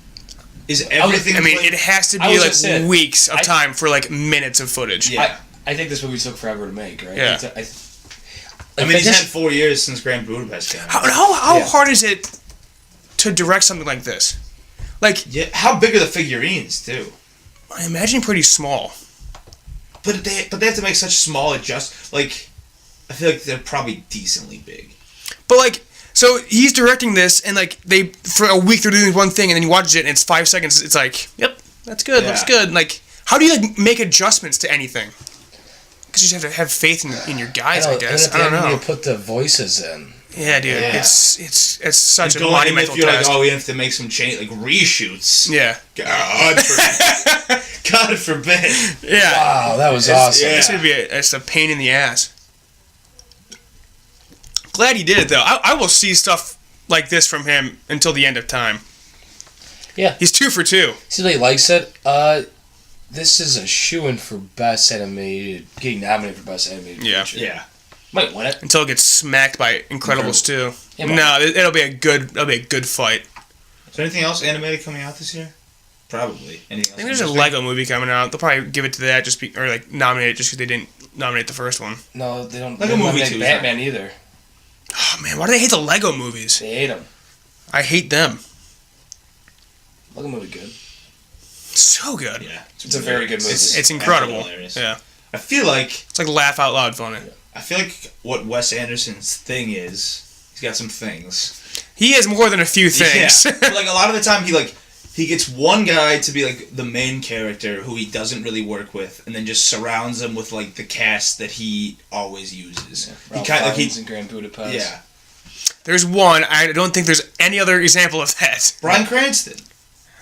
G: Is everything?
B: I mean, it has to be like weeks of time for like minutes of footage.
G: Yeah.
C: I think this movie took forever to make, right?
B: Yeah.
G: I mean, he's had 4 years since Grand Budapest came out.
B: How hard is it to direct something like this? Like,
G: yeah, how big are the figurines too?
B: I imagine pretty small.
G: But they have to make such small adjustments. Like, I feel like they're probably decently big.
B: But like, so he's directing this, and like they for a week they're doing one thing, and then you watch it, and it's 5 seconds. It's like, yep, that's good, looks good. And like, how do you like make adjustments to anything? Because you just have to have faith in your guys, I guess. I don't know.
C: You put the voices in.
B: Yeah, dude. Yeah. It's such a
G: going
B: monumental
G: if you're
B: task.
G: like, oh, we have to make some change, like reshoots.
B: Yeah.
G: God forbid.
B: Yeah.
C: Wow, that was awesome.
B: This would be it's a pain in the ass. Glad he did it, though. I will see stuff like this from him until the end of time.
C: Yeah.
B: He's 2 for 2.
C: See that he likes it? This is a shoo-in for Best Animated, getting nominated for Best Animated Feature.
G: Yeah.
C: Might win it.
B: Until it gets smacked by Incredibles 2. No, it'll be a good fight.
G: Is there anything else animated coming out this year? Probably. Anything else?
B: I think there's a Lego movie coming out. They'll probably give it to that or like nominate it just because they didn't nominate the first one.
C: No, they don't.
G: Lego movie too.
C: Batman either.
B: Oh man, why do they hate the Lego movies?
C: They hate them.
B: I hate them.
C: Lego movie good.
B: So good.
G: Yeah,
C: it's a very good movie.
B: It's incredible. Yeah.
G: I feel like
B: it's like laugh out loud funny.
G: I feel like what Wes Anderson's thing is, he's got some things.
B: He has more than a few things.
G: Yeah. But like a lot of the time, he gets one guy to be like the main character who he doesn't really work with, and then just surrounds him with like the cast that he always uses.
C: Yeah. Ralph Fiennes in Grand Budapest.
G: Yeah.
B: There's one. I don't think there's any other example of that.
G: Bryan Cranston.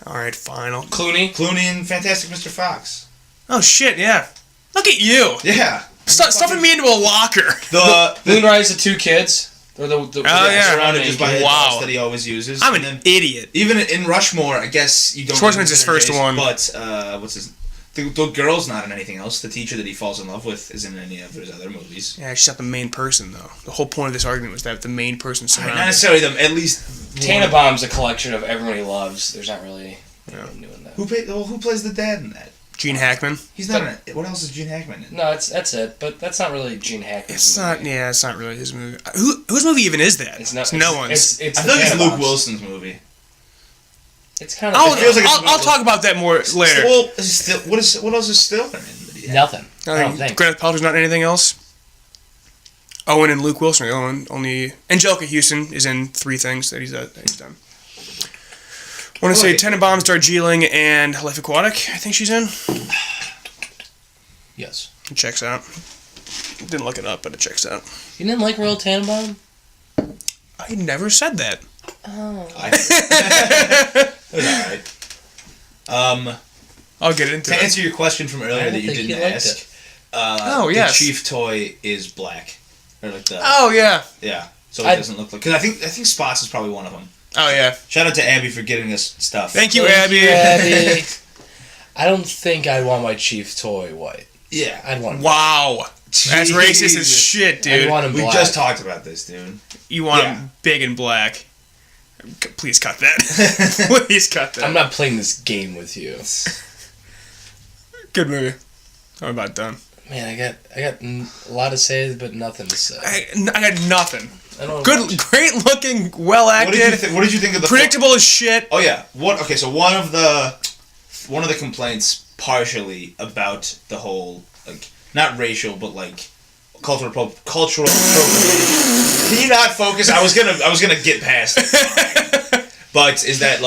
B: All right, final.
G: Clooney and Fantastic Mr. Fox.
B: Oh shit! Yeah. Look at you.
G: Yeah.
B: Stuffing me into a locker.
G: The
C: Moonrise, the 2 kids. Or
G: surrounded just by the house that he always uses.
B: I'm an idiot.
G: Even in Rushmore, I guess you don't.
B: Schwartzman's his first one.
G: But what's his? The girl's not in anything else. The teacher that he falls in love with isn't in any of his other movies.
B: Yeah, she's not the main person though. The whole point of this argument was that the main person surrounded.
G: Not necessarily them. At least
C: Tannenbaum's a collection of everyone he loves. There's not really anyone new in that.
G: Who plays the dad in that?
B: Gene Hackman.
G: He's not in it. What else is Gene Hackman in?
C: No, that's it. But that's not really Gene Hackman.
B: It's not. Yeah, it's not really his movie. Whose movie even is that?
C: It's not.
B: No one's.
G: I feel like it's Luke Wilson's movie.
C: It's kind of.
B: I'll talk about that more later.
G: Well, what else is still in?
C: Nothing.
B: Gwyneth Paltrow's not in anything else. Owen and Luke Wilson are the only. Angelica Houston is in 3 things that he's done. I want to say Tenenbaums, Darjeeling, and Life Aquatic. I think she's in.
C: Yes.
B: It checks out. Didn't look it up, but it checks out.
C: You didn't like Royal Tenenbaum?
B: I never said that.
C: Oh.
G: Alright.
B: I'll get into it.
G: To answer your question from earlier that you didn't ask.
B: Yes.
G: The chief toy is black. Or like the.
B: Oh yeah.
G: Yeah. So it doesn't look like. Because I think Spots is probably one of them.
B: Oh yeah.
G: Shout out to Abby for getting us stuff.
B: Thank you, Abby.
C: I don't think I'd want my chief toy white.
G: Yeah.
C: I'd want him
B: Wow. That's racist as shit, dude.
C: I'd want him
G: we
C: black.
G: just talked about this, dude.
B: You want him big and black. Please cut that. Please cut that.
C: I'm not playing this game with you.
B: Good movie. I'm about done.
C: Man, I got a lot to say, but nothing to say.
B: I got nothing.
C: Good,
B: great looking, well acted.
G: What did you think of the
B: predictable as shit?
G: Oh yeah. Okay, so one of the complaints partially about the whole not racial but cultural appropriation. Can you not focus? I was gonna get past it. But is that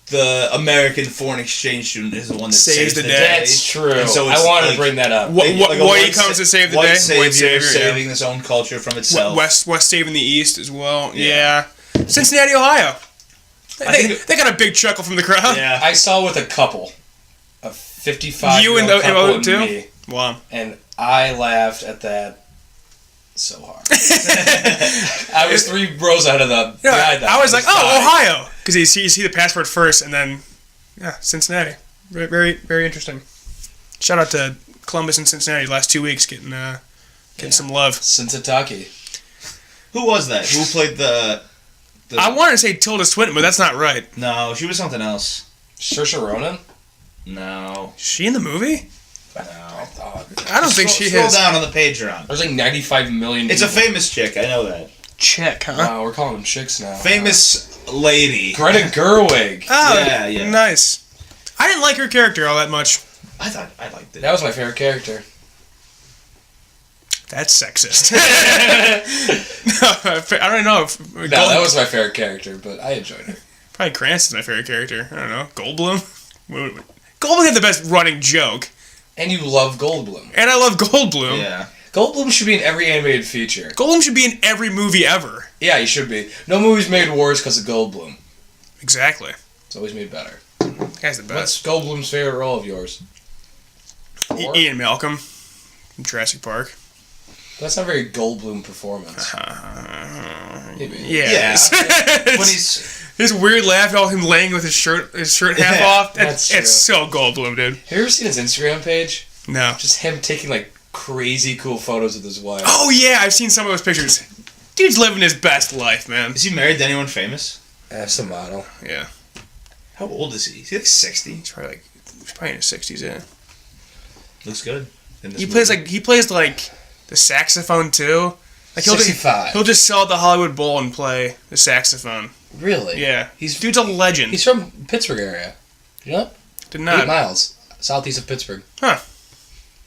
G: the American foreign exchange student is the one that saves the day.
C: That's true.
G: And so
C: I wanted to bring that up.
B: Whitey comes to save the day.
G: White savior saving his own culture from itself.
B: West saving the East as well. Yeah. Cincinnati, Ohio. They got a big chuckle from the crowd.
G: Yeah.
C: I saw with a couple, a 55-year-old
B: you and
C: couple and
B: too?
C: me.
B: Wow.
C: And I laughed at that so hard. I was 3 rows out of the guy.
B: I was like, Ohio. Because you see the passport first, and then, Cincinnati. Very, very, very interesting. Shout out to Columbus and Cincinnati the last 2 weeks getting some love.
C: Cincinnati.
G: Who was that? Who played the
B: I wanted to say Tilda Swinton, but that's not right.
G: No, she was something else.
C: Saoirse Ronan?
G: No.
B: Is she in the movie?
G: No.
B: I don't think she
G: Scroll
B: is.
G: down on the Patreon.
C: There's like 95 million
G: It's a
C: people.
G: famous chick, I know that.
B: Chick, huh?
C: Wow, we're calling them chicks now.
G: Famous lady.
C: Greta Gerwig.
B: Oh,
G: Yeah.
B: nice. I didn't like her character all that much.
G: I thought I liked it.
C: That was my favorite character.
B: That's sexist. I don't know.
C: No, that was my favorite character, but I enjoyed her.
B: Probably Cranston's my favorite character. I don't know. Goldblum? Goldblum had the best running joke.
C: And you love Goldblum.
B: And I love Goldblum.
G: Yeah.
C: Goldblum should be in every animated feature.
B: Goldblum should be in every movie ever.
C: Yeah, he should be. No movie's made worse because of Goldblum.
B: Exactly.
C: It's always made better.
B: That guy's the
C: What's
B: best.
C: Goldblum's favorite role of yours?
B: Ian Malcolm from Jurassic Park.
C: That's not a very Goldblum performance. Maybe.
B: Yes.
G: But he's...
B: His weird laugh, all him laying with his shirt half
G: Yeah,
B: off.
C: that's
B: It's so Goldblum, dude.
C: Have you ever seen his Instagram page?
B: No.
C: Just him taking like crazy cool photos with his wife.
B: Oh yeah, I've seen some of those pictures. Dude's living his best life, man.
G: Is he married to anyone famous?
C: That's a model.
B: Yeah.
G: How old is he? Is he like 60?
B: He's probably in his 60s, yeah.
G: Looks good. In this
B: He
G: movie.
B: plays like the saxophone too. Like
C: 65.
B: He'll just sell at the Hollywood Bowl and play the saxophone.
C: Really?
B: Yeah. Dude's a legend.
C: He's from Pittsburgh area. You know?
B: Did not.
C: 8 miles southeast of Pittsburgh.
B: Huh.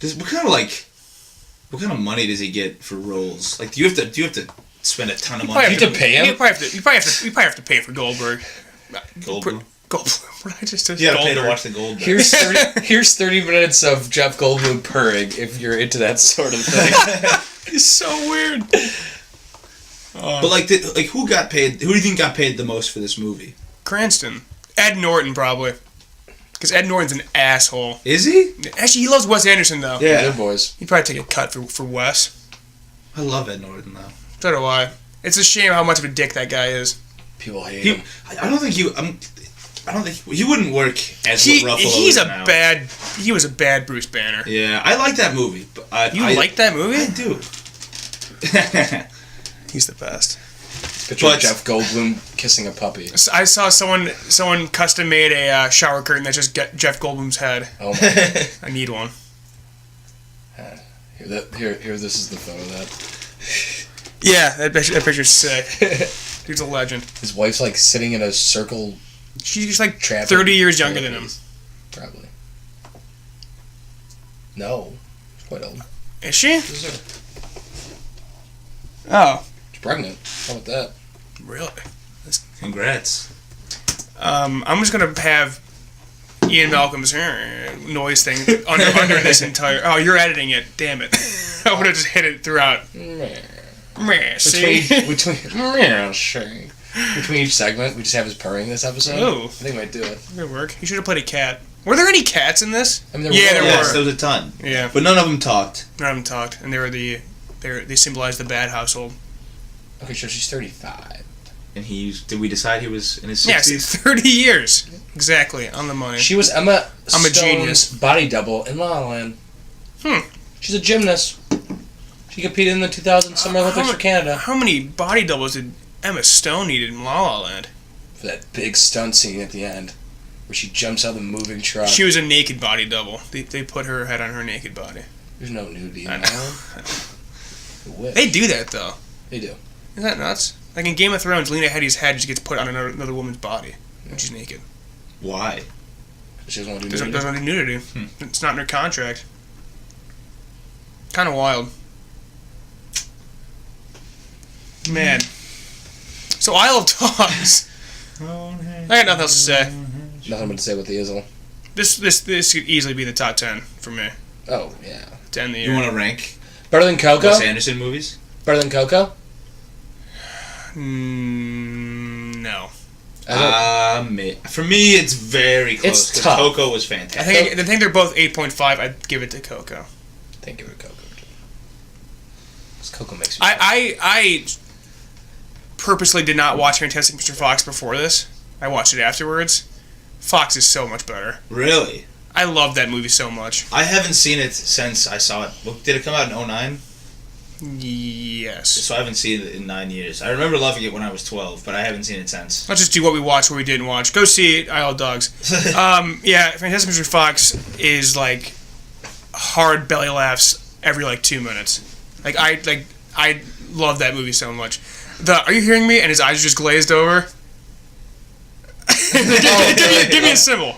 G: What kind of money does he get for roles? Like, do you have to spend a ton of
B: You probably
G: money?
C: have to pay him?
B: You probably have to pay for Goldberg.
G: Goldblum.
B: Goldblum. What did I just say?
G: You gotta pay to
B: Goldberg.
G: watch the Goldberg.
C: Here's 30 minutes of Jeff Goldblum purring if you're into that sort of thing.
B: It's so weird.
G: But who got paid? Who do you think got paid the most for this movie?
B: Cranston. Ed Norton, probably. Because Ed Norton's an asshole.
G: Is he?
B: Actually, he loves Wes Anderson, though.
G: Yeah.
C: They're boys.
B: He'd probably take a cut for Wes.
G: I love Ed Norton though.
B: So do I. It's a shame how much of a dick that guy is.
C: People hate him.
G: I don't think he wouldn't work as what Ruffalo
B: He's
G: is
B: a
G: now.
B: he was a bad Bruce Banner.
G: Yeah, I like that movie. But I
B: like that movie?
G: I do.
B: He's the best.
C: Picture of Jeff Goldblum kissing a puppy.
B: I saw someone custom made a shower curtain that just get Jeff Goldblum's head.
C: Oh my!
B: I need one.
C: Here. This is the photo of that.
B: Yeah, that picture's sick. Dude's a legend.
C: His wife's like sitting in a circle.
B: She's like 30 years younger than him.
C: Probably. No, she's quite old.
B: Is she?
C: Who's her?
B: Oh,
C: She's pregnant. How about that?
B: really?
G: Congrats.
B: I'm just gonna have Ian Malcolm's noise thing under this entire. Oh, you're editing it. Damn it! I would have just hit it throughout. See?
C: Between each segment, we just have his purring this episode.
B: Ooh.
C: I think we might do it.
B: Good work. You should have played a cat. Were there any cats in this?
C: I mean, there
B: Yeah,
C: were.
B: there
G: Yes,
B: were.
G: there was a ton.
B: Yeah,
G: But none of them talked.
B: none of them talked, and they symbolized the bad household.
C: Okay, so she's 35.
G: And did we decide he was in his
B: Yes,
G: 60s?
B: 30 years exactly on the money.
C: She was Emma
B: I'm a
C: Stone's
B: genius.
C: body double in La La Land. She's a gymnast. She competed in the 2000 Summer Olympics for Canada.
B: How many body doubles did Emma Stone need in La La Land?
C: For that big stunt scene at the end, where she jumps out of the moving truck.
B: She was a naked body double. They put her head on her naked body.
C: There's no nudity in
B: I
C: that
B: know.
C: one.
B: They do that though.
C: They do.
B: Isn't that nuts? Like in Game of Thrones, Lena Headey's head just gets put on another woman's body when she's naked.
G: Why?
C: She doesn't want to do
B: Doesn't
C: nudity.
B: do nudity. It's not in her contract. Kind of wild. Man. So Isle of Dogs. I got nothing else to say.
C: Nothing but to say with the Izzle.
B: This could easily be the top 10 for me.
C: Oh, yeah.
B: To end the year.
G: You want to rank
C: Better than Coco?
G: Wes Anderson movies?
C: Better than Coco?
B: No.
G: For me, it's very close.
C: It's
G: 'cause
C: tough.
G: Coco was fantastic.
B: I think they're both 8.5. I'd give it to Coco.
C: Thank you for Coco. Because Coco makes me
B: I purposely did not watch Fantastic Mr. Fox before this. I watched it afterwards. Fox is so much better.
G: Really?
B: I love that movie so much.
G: I haven't seen it since I saw it. Well, did it come out in 2009?
B: Yes.
G: So I haven't seen it in 9 years. I remember loving it when I was 12, but I haven't seen it since.
B: Let's just do what we watched, what we didn't watch. Go see Isle of Dogs. Yeah, Fantastic Mr. Fox is like hard belly laughs every like 2 minutes. I love that movie so much. Are you hearing me? And his eyes are just glazed over. give me a symbol.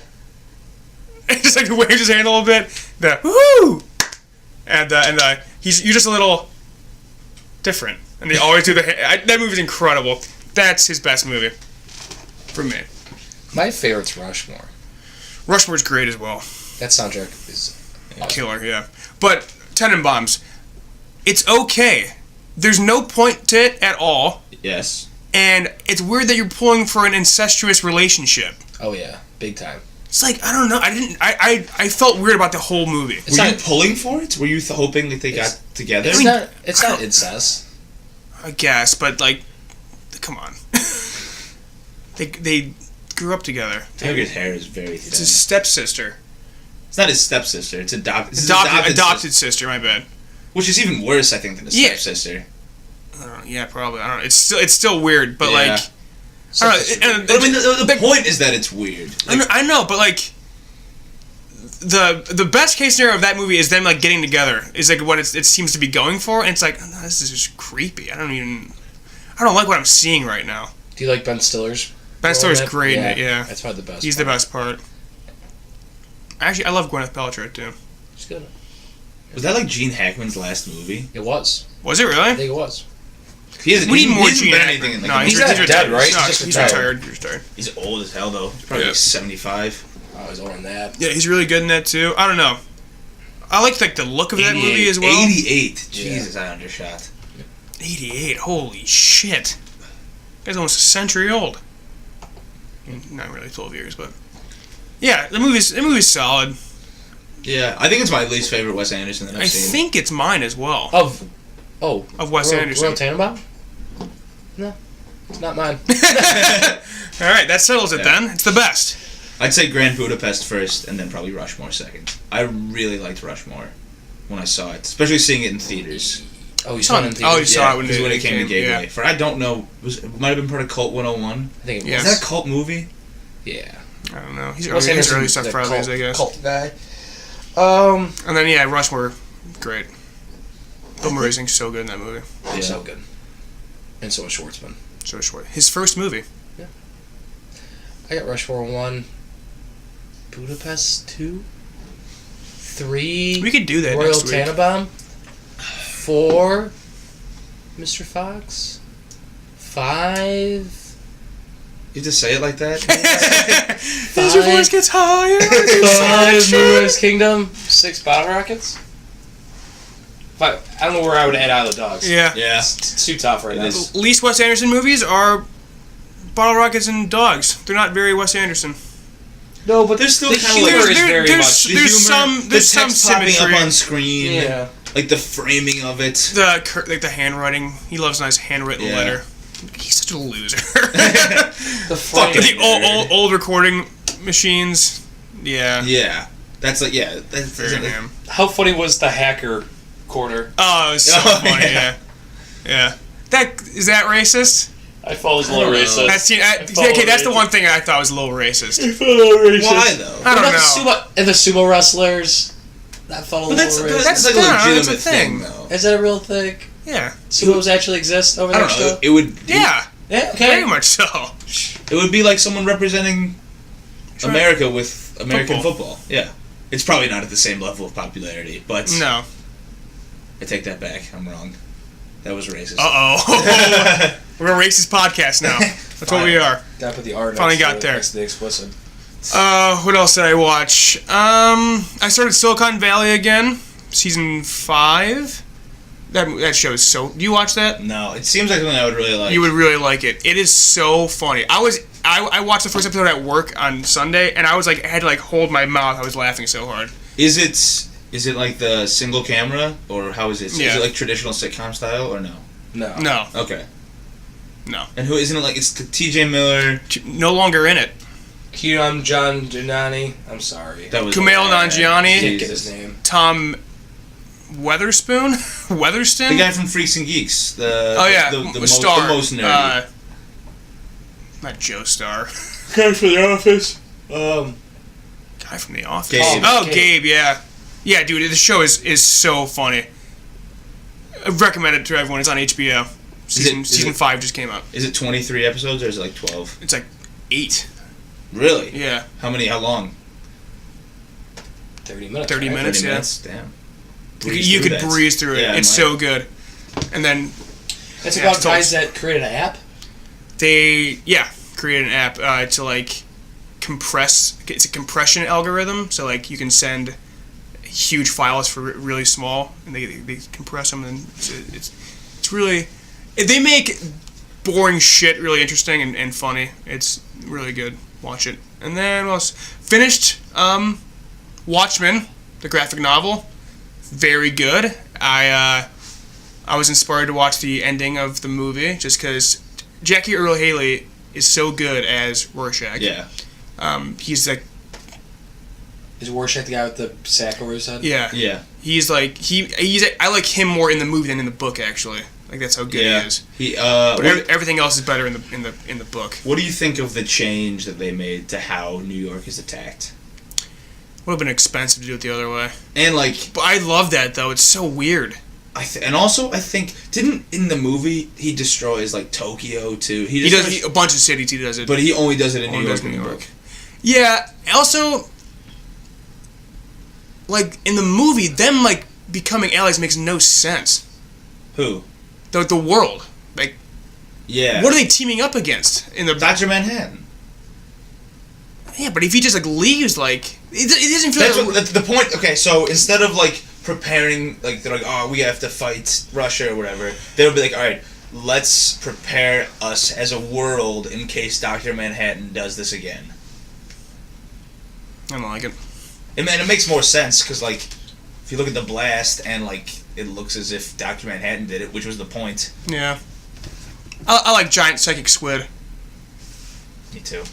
B: Just like waves his hand a little bit. The woohoo, and you're just a little different, and they always do that movie's incredible. That's his best movie for me.
C: My favorite's Rushmore.
B: Rushmore's great as well.
C: That soundtrack is
B: killer, yeah. But Tenenbaums, it's okay. There's no point to it at all.
G: Yes.
B: And it's weird that you're pulling for an incestuous relationship.
C: Oh yeah, big time.
B: It's like, I don't know. I felt weird about the whole movie.
G: Were you pulling for it? Were you hoping that they got together?
C: It's not incest.
B: I guess, but like, come on. They grew up together.
G: Tiger's hair is very thin.
B: It's his stepsister.
G: It's not his stepsister. It's
B: adopted sister. My bad.
G: Which is even worse, I think, than his stepsister.
B: Yeah, probably. I don't know. It's still weird, but like.
G: But I mean, the point is that it's weird.
B: I know, but like, the best case scenario of that movie is them like getting together. Is like what it seems to be going for, and it's like, oh, no, this is just creepy. I don't like what I'm seeing right now.
C: Do you like Ben Stiller's?
B: Ben Stiller's great in it. Yeah,
C: that's probably the best.
B: He's the best part. Actually, I love Gwyneth Paltrow too.
C: She's good.
G: Was that like Gene Hackman's last movie?
C: It was.
B: Was it really?
C: I think it was.
B: We need more Gene Hackman.
C: No, he's not dead, right?
B: No, he's retired.
G: He's old as hell though. He's probably like 75.
C: Oh, he's older than that.
B: Yeah, he's really good in that too. I don't know. I like the look of that movie as well.
G: 88. Jesus, I undershot.
B: 88. Holy shit. Guy's almost a century old. Not really 12 years, but yeah, the movie's solid.
G: Yeah, I think it's my least favorite Wes Anderson that I've seen.
B: I think it's mine as well.
C: Of
B: Wes Anderson.
C: Royal Tenenbaum? No, it's not mine.
B: All right, that settles it then. It's the best.
G: I'd say Grand Budapest first, and then probably Rushmore second. I really liked Rushmore when I saw it, especially seeing it in theaters.
C: Oh, you saw it in theaters?
B: Oh, you saw it when
G: it came to Gateway.
B: Yeah.
G: For I don't know, it might have been part of Cult 101.
C: I think it was.
B: Yes.
G: Is that a cult movie?
C: Yeah.
B: I don't know. His
C: Wes
B: early stuff probably is, I guess.
C: Cult guy.
B: And then Rushmore, great. Bill Murray's so good in that movie.
C: Yeah. So good. And so is Schwartzman.
B: So short. His first movie.
C: Yeah. I got Rushmore 1, Budapest 2, 3.
B: We could do that
C: Royal
B: next week.
C: Tenenbaum. 4, Mr. Fox. 5.
G: You have to say it like that?
B: As your voice gets higher.
C: 5, Moonrise Kingdom. 6, Bottle Rockets. 5. I don't know where I would add Isle of Dogs.
B: Yeah.
C: It's too tough right now.
B: Least Wes Anderson movies are Bottle Rockets and Dogs. They're not very Wes Anderson.
C: No, but
G: there's still
C: the
G: kind of
C: humor
G: like
C: is very much.
B: There's some
G: text popping
B: symmetry
G: up on screen.
C: Yeah.
G: Like the framing of it.
B: The handwriting. He loves a nice handwritten letter. He's such a loser. The old recording machines. Yeah.
G: Yeah. That's like That's
B: very him.
C: How funny was the hacker quarter?
B: Oh, it was so funny. Yeah. Is that racist?
C: I thought it was a little racist.
B: That's the one thing I thought was a little racist.
G: Why though?
B: I don't know.
C: And the sumo wrestlers. That felt a little racist.
G: That's like a legitimate thing though.
C: Is that a real thing?
B: Yeah.
C: Sumos actually exist over there?
G: I don't know. It would.
B: Yeah.
C: Yeah. Okay.
B: Very much so.
G: It would be like someone representing America with American football. Yeah. It's probably not at the same level of popularity, but
B: no.
G: I take that back. I'm wrong. That was racist.
B: Uh-oh. We're a racist podcast now. That's what we are.
C: Gotta put the R
B: Finally got there.
C: Next to the explicit.
B: What else did I watch? I started Silicon Valley again. Season 5. That show is so... Do you watch that?
G: No. It seems like something I would really like.
B: You would really like it. It is so funny. I watched the first episode at work on Sunday, and I was like... I had to like hold my mouth. I was laughing so hard.
G: Is it like the single camera, or how is it?
B: Yeah.
G: Is it like traditional sitcom style, or no?
B: No.
G: Okay.
B: No.
G: And who isn't it like? It's T.J. Miller.
B: No longer in it.
C: Kumail Nanjiani. I'm sorry.
G: That was
B: Kumail Nanjiani.
C: Didn't get his name.
B: Tom... Weatherspoon?
G: The guy from Freaks and Geeks. The
B: Star.
G: The most nerdy.
B: Not Joe Star.
G: Guy from The Office.
B: Guy from The Office.
G: Gabe.
B: Gabe, yeah. Yeah, dude, the show is so funny. I recommend it to everyone. It's on HBO. Season 5 just came out.
G: Is it 23 episodes or is it like 12?
B: It's like 8.
G: Really?
B: Yeah.
G: How long?
C: 30 minutes.
B: 30 minutes,
G: 30
B: yeah.
G: minutes? Damn.
B: You could breeze through it.
G: Yeah,
B: it's so good. And then...
C: It's about guys that create an app?
B: They, create an app to, like, compress... It's a compression algorithm, so, like, you can send huge files for really small, and they compress them, and it's really... They make boring shit really interesting and funny. It's really good. Watch it. And then, what else? Finished Watchmen, the graphic novel. Very good. I was inspired to watch the ending of the movie just because Jackie Earle Haley is so good as Rorschach.
G: Yeah.
B: He's like...
C: Is Rorschach the guy with the sack over his head?
B: Yeah.
G: Yeah.
B: He's like... I like him more in the movie than in the book, actually. Like, that's how good he is. But everything else is better in the book.
G: What do you think of the change that they made to how New York is attacked?
B: Would have been expensive to do it the other way.
G: And like,
B: but I love that though. It's so weird.
G: And also, I think didn't in the movie he destroys like Tokyo too.
B: He does a bunch of cities. He does it,
G: but he only does it in New York.
B: In the book. Yeah. Also, like in the movie, them like becoming allies makes no sense.
G: Who?
B: The world. Like.
G: Yeah.
B: What are they teaming up against in the
G: Dr. Manhattan?
B: Yeah, but if he just like leaves, like it doesn't feel.
G: That's the point. Okay, so instead of like preparing, like they're like, oh, we have to fight Russia or whatever, they'll be like, all right, let's prepare us as a world in case Dr. Manhattan does this again.
B: I don't like it.
G: And man, it makes more sense because like, if you look at the blast and like, it looks as if Dr. Manhattan did it, which was the point.
B: Yeah. I like giant psychic squid.
G: Me too.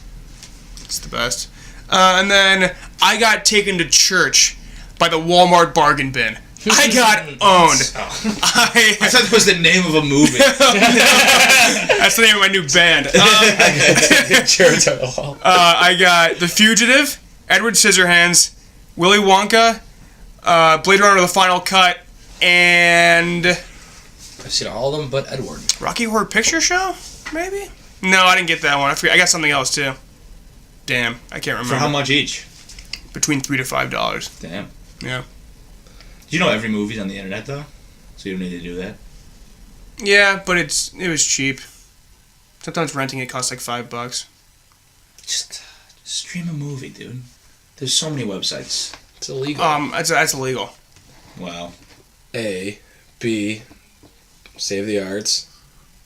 B: It's the best. And then I got taken to church by the Walmart bargain bin. I got owned.
G: I thought that was the name of a movie.
B: That's the name of my new band. I got The Fugitive, Edward Scissorhands, Willy Wonka, Blade Runner: The Final Cut, and...
C: I've seen all of them but Edward.
B: Rocky Horror Picture Show? Maybe? No, I didn't get that one. I forget. I got something else, too. Damn, I can't remember.
G: For how much each?
B: Between $3 to $5.
G: Damn.
B: Yeah.
G: Do you know every movie's on the internet though? So you don't need to do that.
B: Yeah, but it was cheap. Sometimes renting it costs like $5.
G: Just stream a movie, dude. There's so many websites.
C: It's illegal.
B: That's illegal.
G: Wow.
C: A, B, save the arts.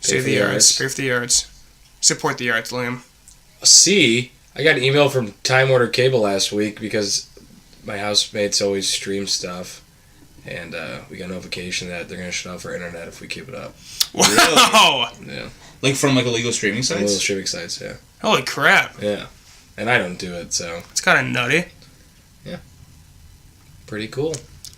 B: Save the arts. Pay for the arts. Support the arts, Liam.
C: C, I got an email from Time Warner Cable last week because my housemates always stream stuff, and we got a notification that they're going to shut off our internet if we keep it up.
B: Wow!
G: Really? Yeah. Like from like illegal streaming sites?
C: Illegal streaming sites, yeah.
B: Holy crap.
C: Yeah. And I don't do it, so...
B: It's kind of nutty.
C: Yeah. Pretty cool.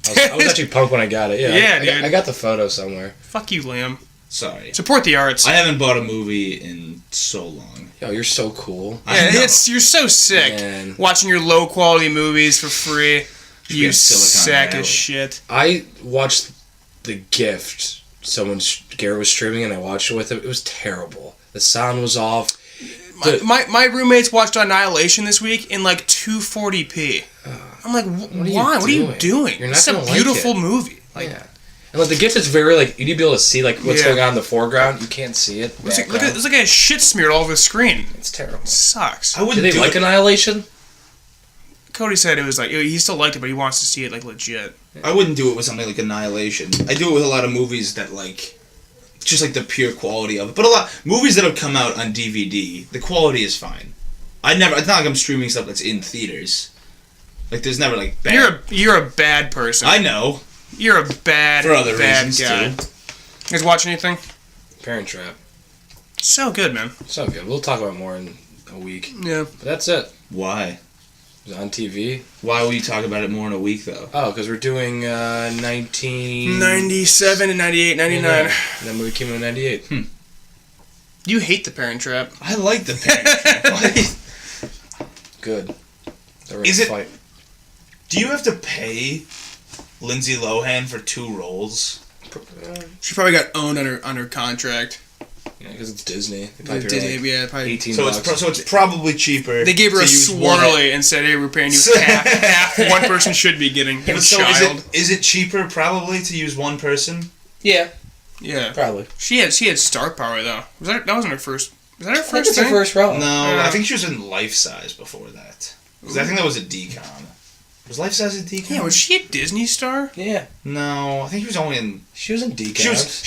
C: I was actually pumped when I got it. Yeah,
B: dude.
C: I got the photo somewhere.
B: Fuck you, Liam.
G: Sorry.
B: Support the arts.
G: I haven't bought a movie in so long.
C: Yo, you're so cool.
B: Yeah, you're so sick.
C: Man.
B: Watching your low quality movies for free. You sack of shit.
C: I watched The Gift. Garrett was streaming and I watched it with him. It was terrible. The sound was off.
B: My roommates watched Annihilation this week in like 240p. I'm like, why? What are you doing?
C: You're not
B: It's a beautiful movie.
C: Like, yeah. And like The Gift is very like you need to be able to see like what's going on in the foreground. You can't see it.
B: It's like a shit smeared all over the screen.
C: It's terrible. It
B: sucks.
C: Did they like Annihilation?
B: Cody said it was like he still liked it, but he wants to see it like legit.
G: I wouldn't do it with something like Annihilation. I do it with a lot of movies that like, just like the pure quality of it. But a lot movies that have come out on DVD, the quality is fine. It's not like I'm streaming stuff that's in theaters. Like there's never like bad.
B: You're a bad person.
G: I know.
B: You're a bad
G: for other
B: bad
G: reasons
B: guy.
G: too.
B: You guys watch anything?
C: Parent Trap.
B: So good, man.
C: So good. We'll talk about more in a week.
B: Yeah.
C: But that's it.
G: Why?
C: It was on TV.
G: Why will you talk about it more in a week, though?
C: Oh, because we're doing 19...
B: 97 and 98, 99.
C: That movie came out in 98.
B: You hate The Parent Trap.
G: I like The Parent Trap.
C: Good.
G: Is it... Fight. Do you have to pay Lindsay Lohan for 2 roles?
B: She probably got owned on her contract.
C: Yeah, because it's Disney.
B: Disney,
C: like
B: probably
C: $18.
G: So it's probably cheaper.
B: They gave her a swirly and said, "Hey, we're paying you half one person should be getting a child."
G: Is it cheaper probably to use one person?
C: Yeah,
B: probably. She had star power though. That wasn't her first? Was that her first thing?
C: Her first role.
G: No, I think she was in Life Size before that. Because I think that was a decom. Was Life Size a decom?
B: Yeah, was she a Disney star?
C: Yeah.
G: No, I think she was only in...
C: She was in decom.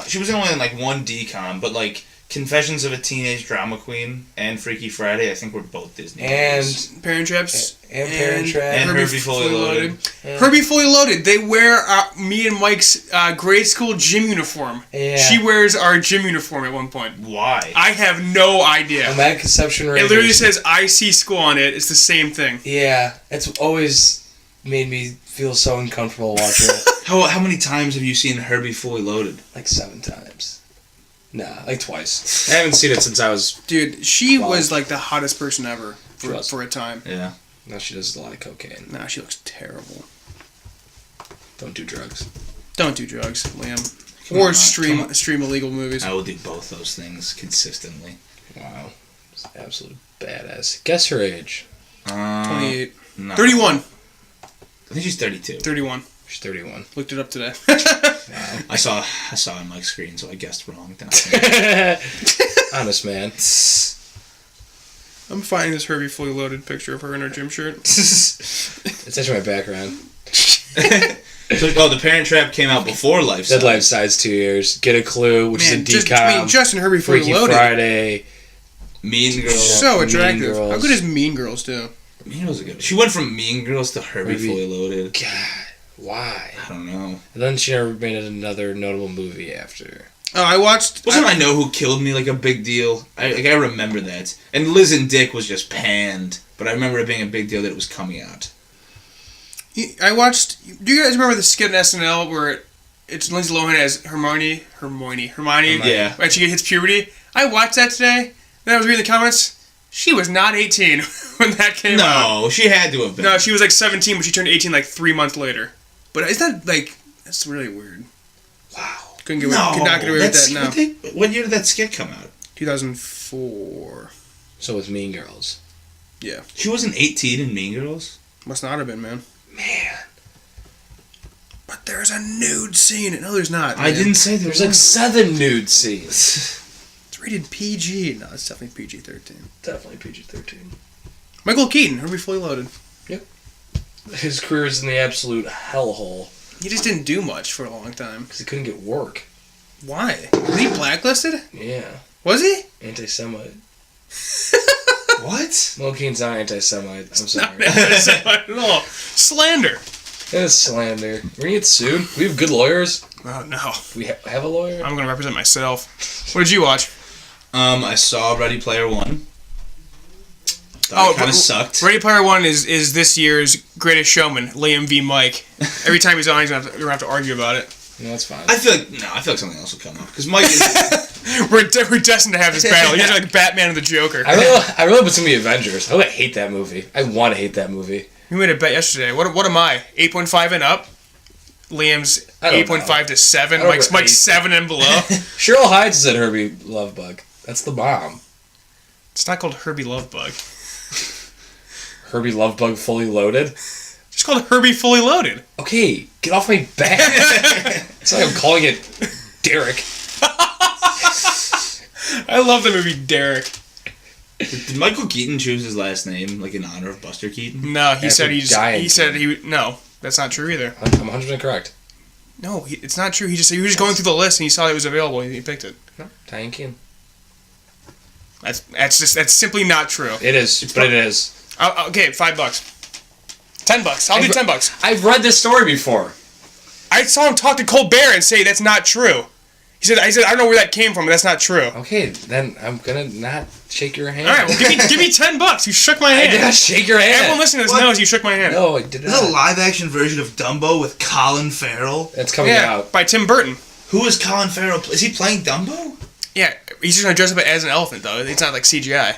G: She was only in like one decom, but like Confessions of a Teenage Drama Queen and Freaky Friday, I think were both Disney.
C: And
B: Parent Traps.
C: And Parent Trap.
G: And Herbie Fully Loaded.
B: Yeah. Herbie Fully Loaded. They wear me and Mike's grade school gym uniform.
C: Yeah.
B: She wears our gym uniform at one point.
G: Why?
B: I have no idea.
C: A Mad Conception Raiders.
B: It literally says IC School on it. It's the same thing.
C: Yeah. It's always made me feel so uncomfortable watching it.
G: How many times have you seen Herbie Fully Loaded?
C: Like 7 times. Nah, like twice. I haven't seen it since I was...
B: Dude, she was like the hottest person ever for a time.
G: Yeah.
C: Now she does a lot of cocaine.
B: Now she looks terrible.
C: Don't do drugs.
B: Don't do drugs, Liam. Or stream illegal movies.
G: I will do both those things consistently.
C: Wow. It's absolute badass. Guess her age.
B: 28.
G: No.
B: 31.
G: I think she's 32.
B: 31.
C: She's 31.
B: Looked it up today.
G: Wow. I saw on Mike's screen, so I guessed wrong.
C: Honest man.
B: I'm finding this Herbie Fully Loaded picture of her in her gym shirt.
C: It's actually my background.
G: The Parent Trap came out before Life Size.
C: Dead Life Size 2 years. Get a Clue, which is a decom.
B: Justin Herbie Fully
C: Freaky
B: Loaded.
C: Friday.
G: Mean Girls.
B: So attractive.
C: Mean Girls.
B: How good is Mean Girls do?
G: Mean Girls are good. She went from Mean Girls to Herbie Fully Loaded.
C: God, why?
G: I don't know.
C: And then she never made another notable movie after.
B: Oh, I watched...
G: Wasn't I Know Who Killed Me like a big deal? I remember that. And Liz and Dick was just panned, but I remember it being a big deal that it was coming out.
B: I watched... Do you guys remember the skit on SNL where it's Lindsay Lohan as Hermione?
G: Yeah.
B: And she hits puberty? I watched that today, and I was reading the comments. She was not 18 when that came out.
G: No, she had to have been.
B: No, she was like 17, but she turned 18 like 3 months later. But is that like... That's really weird.
G: Wow.
B: Could not get away with that now.
G: What year did that skit come out?
B: 2004.
C: So it's Mean Girls.
B: Yeah.
G: She wasn't 18 in Mean Girls?
B: Must not have been, man.
C: Man.
B: But there's a nude scene. No, there's not.
G: I didn't say
C: There's like 7 nude scenes.
B: It's rated PG. No, it's definitely PG-13.
C: Definitely PG-13.
B: Michael Keaton, Herbie Fully Loaded.
C: Yep. His career is in the absolute hellhole.
B: He just didn't do much for a long time.
C: Because he couldn't get work.
B: Why? Was he blacklisted?
C: Yeah.
B: Was he?
C: Anti-Semite.
G: What?
C: Michael Keaton's not anti-Semite. I'm sorry.
B: Not anti-Semite at all. Slander.
C: It's slander. We're going to get sued. We have good lawyers.
B: Oh, no.
C: We have a lawyer.
B: I'm going to represent myself. What did you watch?
G: I saw Ready Player One. It kind of sucked.
B: Ready Player One is this year's Greatest Showman, Liam v. Mike. Every time he's on, you're going to have to argue about it.
C: No, that's fine.
G: I feel like something else will come up because Mike is.
B: We're destined to have this battle. You guys are like Batman and the Joker.
C: I really want to see Avengers. I hate that movie. I want to hate that movie.
B: We made a bet yesterday. What am I? 8.5 and up. Liam's 8.5 to 7. Mike's 7 and below.
C: Cheryl Hydes is in Herbie Lovebug. That's the bomb.
B: It's not called Herbie Lovebug.
C: Herbie Lovebug Fully Loaded?
B: It's called Herbie Fully Loaded.
C: Okay, get off my back. It's like I'm calling it Derek.
B: I love the movie Derek.
G: Did Michael Keaton choose his last name like in honor of Buster Keaton?
B: No, he said no. That's not true either.
C: I'm 100% correct.
B: No, it's not true. He was just going through the list and he saw it was available and he picked it.
C: No, Diane Keaton.
B: That's simply not true.
C: It is, but it is.
B: Okay, $5. $10. I'll do $10.
C: I've read this story before.
B: I saw him talk to Colbert and say that's not true. He said, I don't know where that came from, but that's not true.
C: Okay, then I'm gonna not shake your hand.
B: All right, well, give me $10. You shook my hand.
C: I did not shake your hand.
B: Everyone listening to this knows you shook my hand.
C: No, I did not.
G: There's a live-action version of Dumbo with Colin Farrell.
C: That's coming out.
B: by Tim Burton.
G: Who is Colin Farrell? Is he playing Dumbo?
B: Yeah, he's just gonna dress up as an elephant though. It's not like CGI.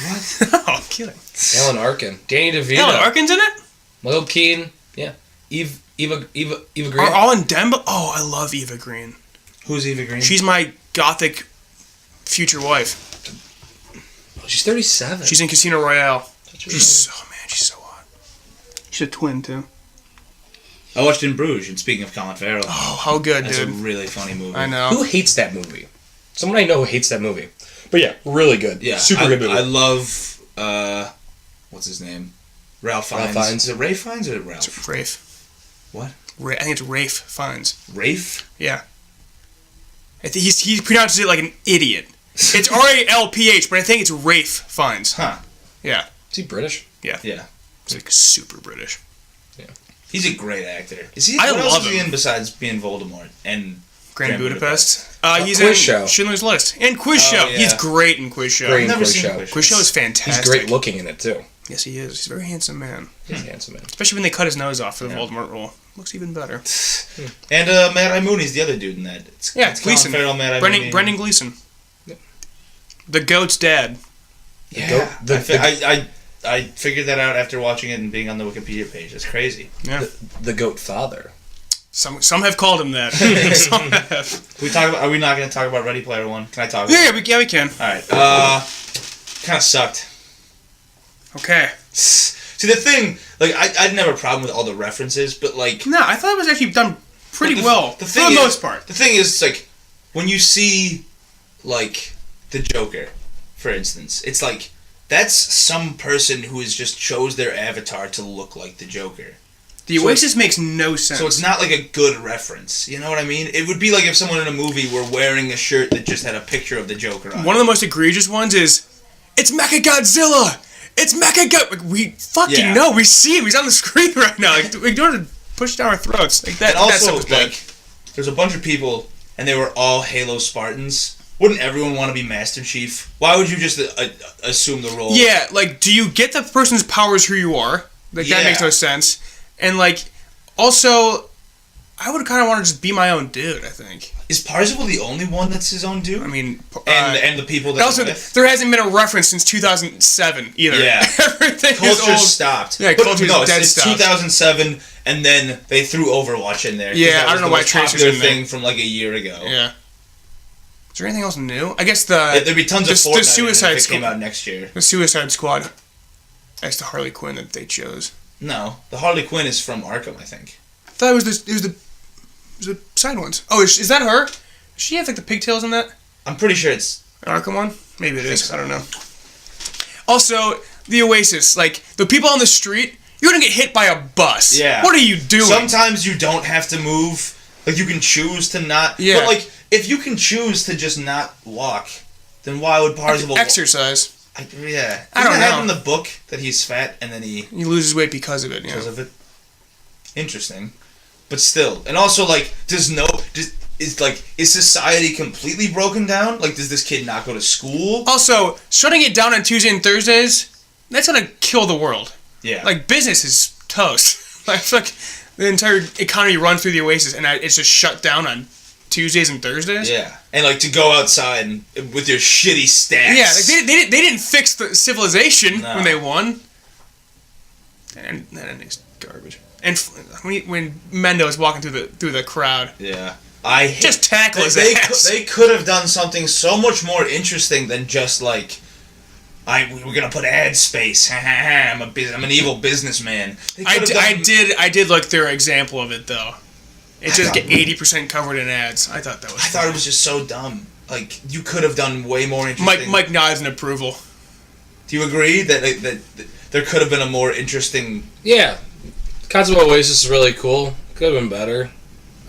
G: What?
B: No, I'm kidding.
C: Alan Arkin, Danny DeVito.
B: Alan Arkin's in it.
C: Michael Keaton. Yeah. Eva Green.
B: Are all in Dembo? Oh, I love Eva Green.
G: Who's Eva Green?
B: She's my gothic future wife.
C: Oh, she's 37.
B: She's in Casino Royale. She's so hot. She's a twin too.
G: I watched In Bruges, and speaking of Colin Farrell.
B: Oh, how good,
G: that's
B: dude.
G: That's a really funny movie.
B: I know.
C: Who hates that movie? Someone I know who hates that movie. But yeah, really good.
G: Yeah,
C: super good movie.
G: I love, what's his name? Ralph Fiennes. Is it Rafe Fiennes or Ralph?
B: It's Rafe.
G: What?
B: I think it's Rafe Fiennes.
G: Rafe?
B: Yeah. I think he pronounces it like an idiot. It's R-A-L-P-H, but I think it's Rafe Fiennes.
G: Huh.
B: Yeah.
C: Is he British?
B: Yeah.
G: Yeah.
B: He's like super British.
G: Yeah. He's a great actor. Is he?
B: I
G: what else
B: love
G: is he
B: him.
G: in besides being Voldemort and
B: Grand Budapest? He's
C: Quiz
B: in
C: Show.
B: Schindler's List. And Quiz Show.
G: Yeah.
B: He's great in Quiz Show.
C: Great in
G: I've never
C: Quiz
G: seen
C: Show.
B: Quiz Show is fantastic.
C: He's great looking in it too.
B: Yes, he is. He's a very handsome man.
C: He's a handsome man.
B: Especially when they cut his nose off for the Voldemort role. Looks even better.
G: And Mad Eye Mooney's the other dude in that. It's
B: Gleason.
G: Colin Farrell, Mad Eye Mooney.
B: Brendan Gleeson. Yep. The goat's dad.
G: Yeah. I figured that out after watching it and being on the Wikipedia page. It's crazy.
B: Yeah.
C: The goat father.
B: Some have called him that. Some have.
G: Are we not going to talk about Ready Player One? Can I talk?
B: Yeah, we can.
G: All right. Kind of sucked.
B: Okay.
G: See, the thing, like, I didn't have a problem with all the references, but, like...
B: No, I thought it was actually done pretty well, for the most part.
G: The thing is, like, when you see, like, the Joker, for instance, it's like, that's some person who has just chose their avatar to look like the Joker.
B: The Oasis makes no sense.
G: So it's not, like, a good reference, you know what I mean? It would be like if someone in a movie were wearing a shirt that just had a picture of the Joker on it.
B: One of the most egregious ones is, it's Mechagodzilla! It's Mechagodzilla! Like, we fucking know. We see him. He's on the screen right now. Like, we don't have to push down our throats. Like, that,
G: and also,
B: that stuff was bad.
G: like, there's a bunch of people, and they were all Halo Spartans. Wouldn't everyone want to be Master Chief? Why would you just assume the role?
B: Yeah, like, do you get the person's powers who you are? Like, that makes no sense. And, like, also, I would kind of want to just be my own dude, I think.
G: Is Parzival the only one that's his own dude?
B: I mean...
G: and the people that
B: also, there hasn't been a reference since 2007, either.
G: Yeah.
B: Everything
G: Culture stopped.
B: Yeah, Culture's dead
G: it's
B: stopped.
G: 2007, and then they threw Overwatch in there.
B: Yeah, I don't know why Tracer's
G: popular
B: in there.
G: thing from, like, a year ago.
B: Yeah. Is there anything else new? I guess there'd
G: be tons of Fortnite
B: the Suicide
G: if it
B: Squad
G: came out next year.
B: The Suicide Squad. That's the Harley Quinn that they chose.
G: No, the Harley Quinn is from Arkham, I think.
B: I thought it was the side ones. Oh, is that her? Does she have like the pigtails in that?
G: I'm pretty sure it's
B: an Arkham one. Maybe it is. I don't know. Also, the Oasis, like the people on the street, you're gonna get hit by a bus.
G: Yeah.
B: What are you doing?
G: Sometimes you don't have to move. Like you can choose to not.
B: Yeah.
G: But like, if you can choose to just not walk, then why would Parzival
B: exercise?
G: I don't
B: know.
G: Have in the book that he's fat and then he
B: loses weight because of it.
G: Because of it. Interesting, but still, and also like, is society completely broken down? Like, does this kid not go to school?
B: Also, shutting it down on Tuesday and Thursdays, that's gonna kill the world.
G: Yeah.
B: Like business is toast. Like, it's like the entire economy runs through the Oasis, and it's just shut down on Tuesdays and Thursdays.
G: Yeah, and like to go outside and, with your shitty stats.
B: Yeah, like they didn't fix the civilization when they won. And that ending's garbage. And when Mendo is walking through the crowd.
G: Yeah,
B: just tackle his ass.
G: They could have done something so much more interesting than just like, we're gonna put ad space. I'm an evil businessman.
B: I did like their example of it though. It just get 80% covered in ads. I thought that was.
G: I thought it was just so dumb. Like you could have done way more interesting.
B: Mike nods in approval.
G: Do you agree that there could have been a more interesting?
C: Yeah, Concept of Oasis is really cool. Could have been better.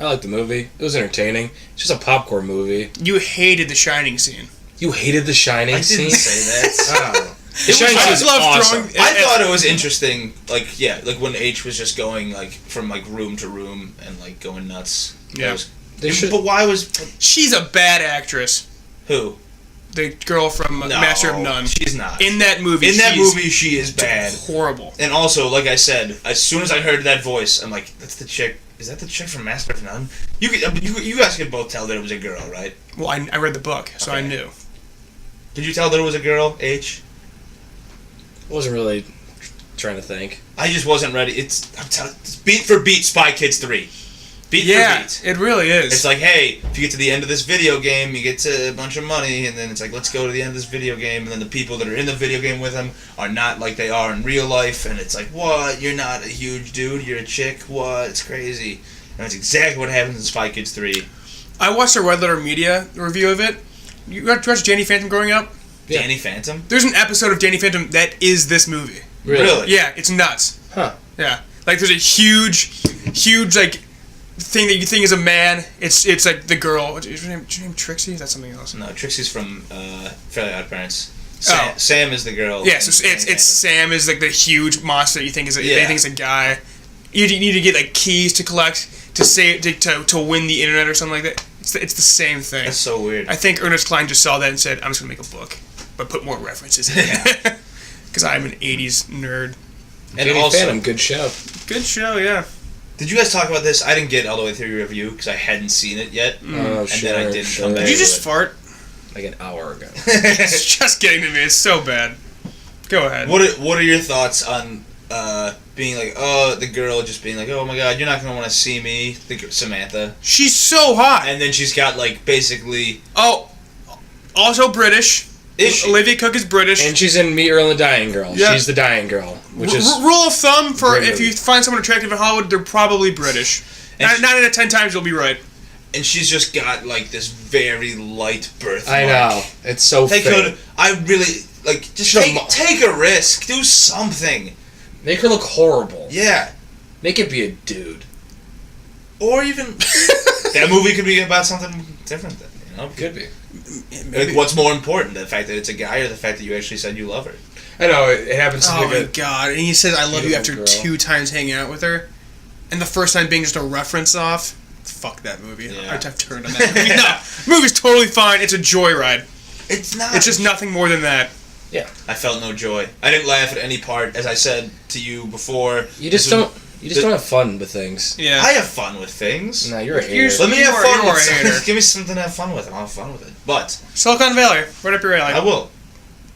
C: I liked the movie. It was entertaining. It's just a popcorn movie.
B: You hated the Shining scene.
C: You hated the Shining scene?
G: I didn't say that.
C: Oh. The Shining scene is awesome.
G: I thought it was interesting. Like when H was just going like from like room to room and like going nuts.
B: Yeah.
G: But why was...
B: She's a bad actress.
G: Who?
B: The girl from Master of None.
G: She's not.
B: In that movie,
G: she is bad.
B: Horrible.
G: And also, like I said, as soon as I heard that voice, I'm like, that's the chick. Is that the chick from Master of None? You guys could both tell that it was a girl, right?
B: Well, I read the book, so I knew.
G: Did you tell that it was a girl, H?
C: Wasn't really trying to think.
G: I just wasn't ready. It's beat for beat Spy Kids 3. Beat for beat.
B: It really is.
G: It's like, hey, if you get to the end of this video game, you get a bunch of money, and then it's like, let's go to the end of this video game, and then the people that are in the video game with them are not like they are in real life, and it's like, what? You're not a huge dude, you're a chick, what? It's crazy. And that's exactly what happens in Spy Kids 3.
B: I watched a Red Letter Media review of it. You watch Danny Phantom growing up?
G: Yeah. Danny Phantom?
B: There's an episode of Danny Phantom that is this movie.
G: Really?
B: Yeah, it's nuts.
C: Huh.
B: Yeah. Like, there's a huge, like, thing that you think is a man. It's like the girl. Is her name Trixie? Is that something else?
G: No, Trixie's from Fairly Odd Parents.
B: Oh.
G: Sam is the girl.
B: Yeah, so it's Sam is like the huge monster that you think is they think is a guy. You need to get like keys to collect to win the internet or something like that. It's the same thing.
G: That's so weird.
B: I think Ernest Cline just saw that and said, I'm just gonna make a book, but put more references in it. Because I'm an 80s nerd.
G: And also,
C: Phantom, good show.
B: Good show, yeah.
G: Did you guys talk about this? I didn't get all the way through your review because I hadn't seen it yet. And then I didn't come back.
B: Did you just fart?
C: Like an hour ago.
B: It's just getting to me. It's so bad. Go ahead.
G: What are your thoughts on being like, oh, the girl just being like, oh my god, you're not going to want to see me, Samantha.
B: She's so hot.
G: And then she's got like basically...
B: Oh, also British.
G: Is she?
B: Olivia Cook is British.
C: And she's in Meet Earl and the Dying Girl.
B: Yeah.
C: She's the Dying Girl. Which is
B: rule of thumb for
C: great
B: if you find someone attractive in Hollywood, they're probably British. 9 out of 10 times you'll be right.
G: And she's just got like this very light birthmark.
C: I know. It's so
G: They
C: fake.
G: could... I really... Like, just take a risk. Do something.
C: Make her look horrible.
G: Yeah.
C: Make it be a dude.
G: Or even... that movie could be about something different then, you know?
C: Could be.
G: Like, what's more important, the fact that it's a guy or the fact that you actually said you love her?
C: I know, it happens to
B: Oh
C: be
B: my god. And he says, I love you after
C: girl.
B: 2 times hanging out with her. And the first time being just a reference off. Fuck that movie.
G: Yeah.
B: I've turned on that movie. No, movie's totally fine. It's a joyride.
G: It's not.
B: It's just nothing more than that.
C: Yeah.
G: I felt no joy. I didn't laugh at any part. As I said to you before...
C: You just don't have fun with things.
B: Yeah.
G: I have fun with things.
C: No, you're a hater.
G: Let me have fun with
B: a hater.
G: something. Give me something to have fun with, and I'll have fun with it. But...
B: Silicon Valley. Right up your alley.
G: I will.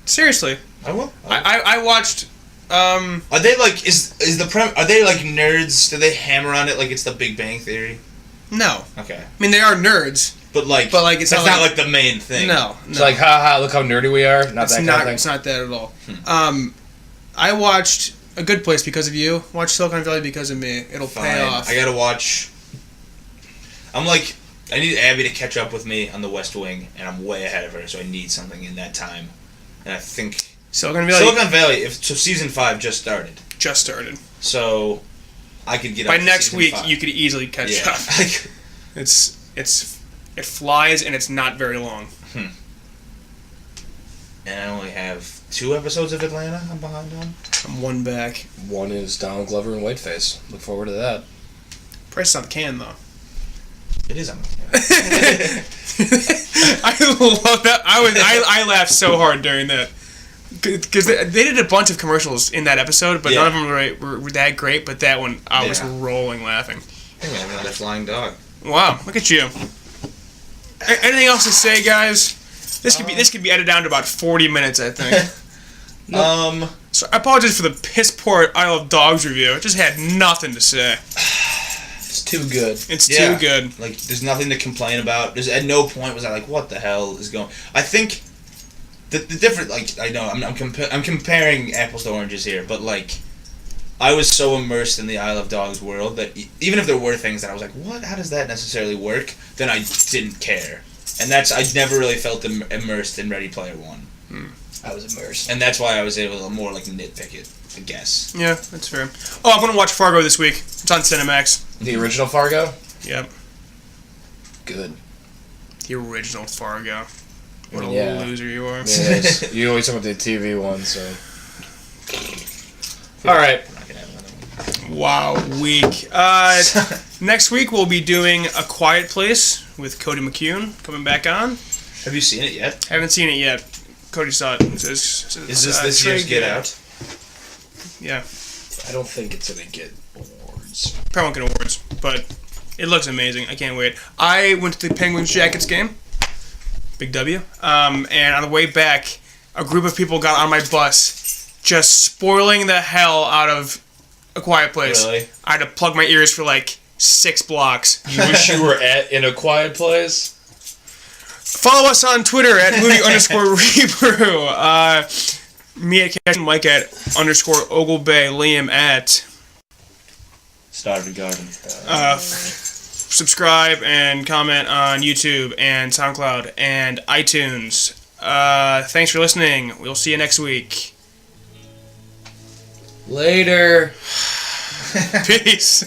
B: Seriously.
G: I will.
B: I watched...
G: Are they like... Are they like nerds? Do they hammer on it like it's the Big Bang Theory?
B: No.
G: Okay.
B: I mean, they are nerds.
G: But like
B: it's
G: that's not like the main thing.
B: No.
C: It's like, haha, look how nerdy we are. Not
B: It's
C: that
B: not,
C: kind of thing.
B: It's not that at all. I watched A Good Place because of you. Watched Silicon Valley because of me. It'll pay off.
G: I gotta watch... I need Abby to catch up with me on The West Wing, and I'm way ahead of her, so I need something in that time. And I think...
B: Silicon Valley...
G: so season 5 just started.
B: Just started.
G: So I could get
B: By
G: up to
B: next
G: season
B: week,
G: 5.
B: you could easily catch
G: Yeah.
B: up. It flies, and it's not very long.
G: And I only have 2 episodes of Atlanta I'm behind on.
B: I'm 1 back.
C: 1 is Donald Glover and Whiteface. Look forward to that.
B: Price is on the can, though.
G: It is on
B: I love that. I laughed so hard during that. Because they did a bunch of commercials in that episode, but none of them were that great, but that one, I was rolling laughing.
G: I'm another flying dog.
B: Wow, look at you. Anything else to say, guys? This could be edited down to about 40 minutes, I think. So I apologize for the piss poor I Love Dogs review. I just had nothing to say.
C: It's too good.
B: It's too good.
G: Like, there's nothing to complain about. At no point was I like, what the hell is going... I think the different... Like, I know, I'm comparing apples to oranges here, but, like, I was so immersed in the I Love Dogs world that even if there were things that I was like, what? How does that necessarily work? Then I didn't care. And I never really felt immersed in Ready Player One.
C: I was immersed.
G: And that's why I was able to more, like, nitpick it, I guess.
B: Yeah, that's fair. Oh, I'm going to watch Fargo this week. It's on Cinemax.
C: The original Fargo?
B: Yep.
C: Good.
B: The original Fargo. What a
C: Yeah.
B: loser you are.
C: Yes. You always talk about the TV one, so... Alright.
B: Wow, weak. Next week we'll be doing A Quiet Place with Cody McCune coming back on.
G: Have you seen it yet?
B: Haven't seen it yet. Cody saw it. Is
G: this year's Get Out?
B: Yeah.
C: I don't think it's gonna get awards.
B: Probably won't get awards, but it looks amazing. I can't wait. I went to the Penguins Jackets game. Big W. And on the way back, a group of people got on my bus, just spoiling the hell out of A Quiet Place.
C: Really?
B: I had to plug my ears for like 6 blocks.
C: You wish you were in A Quiet Place?
B: Follow us on Twitter at Moody_ReBrew. Me at Cash, Mike at _Oglebay, Liam at
C: Starving Garden.
B: subscribe and comment on YouTube and SoundCloud and iTunes. Thanks for listening. We'll see you next week.
C: Later.
B: Peace.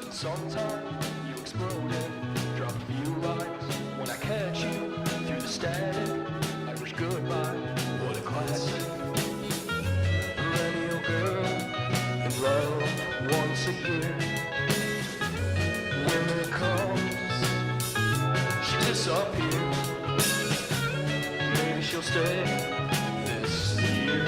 M: Sometime you exploded, drop a few lines. When I catch you through the static, Irish goodbye, what a classic. Perennial girl in love once a year. When it comes, she disappears. Maybe she'll stay this year.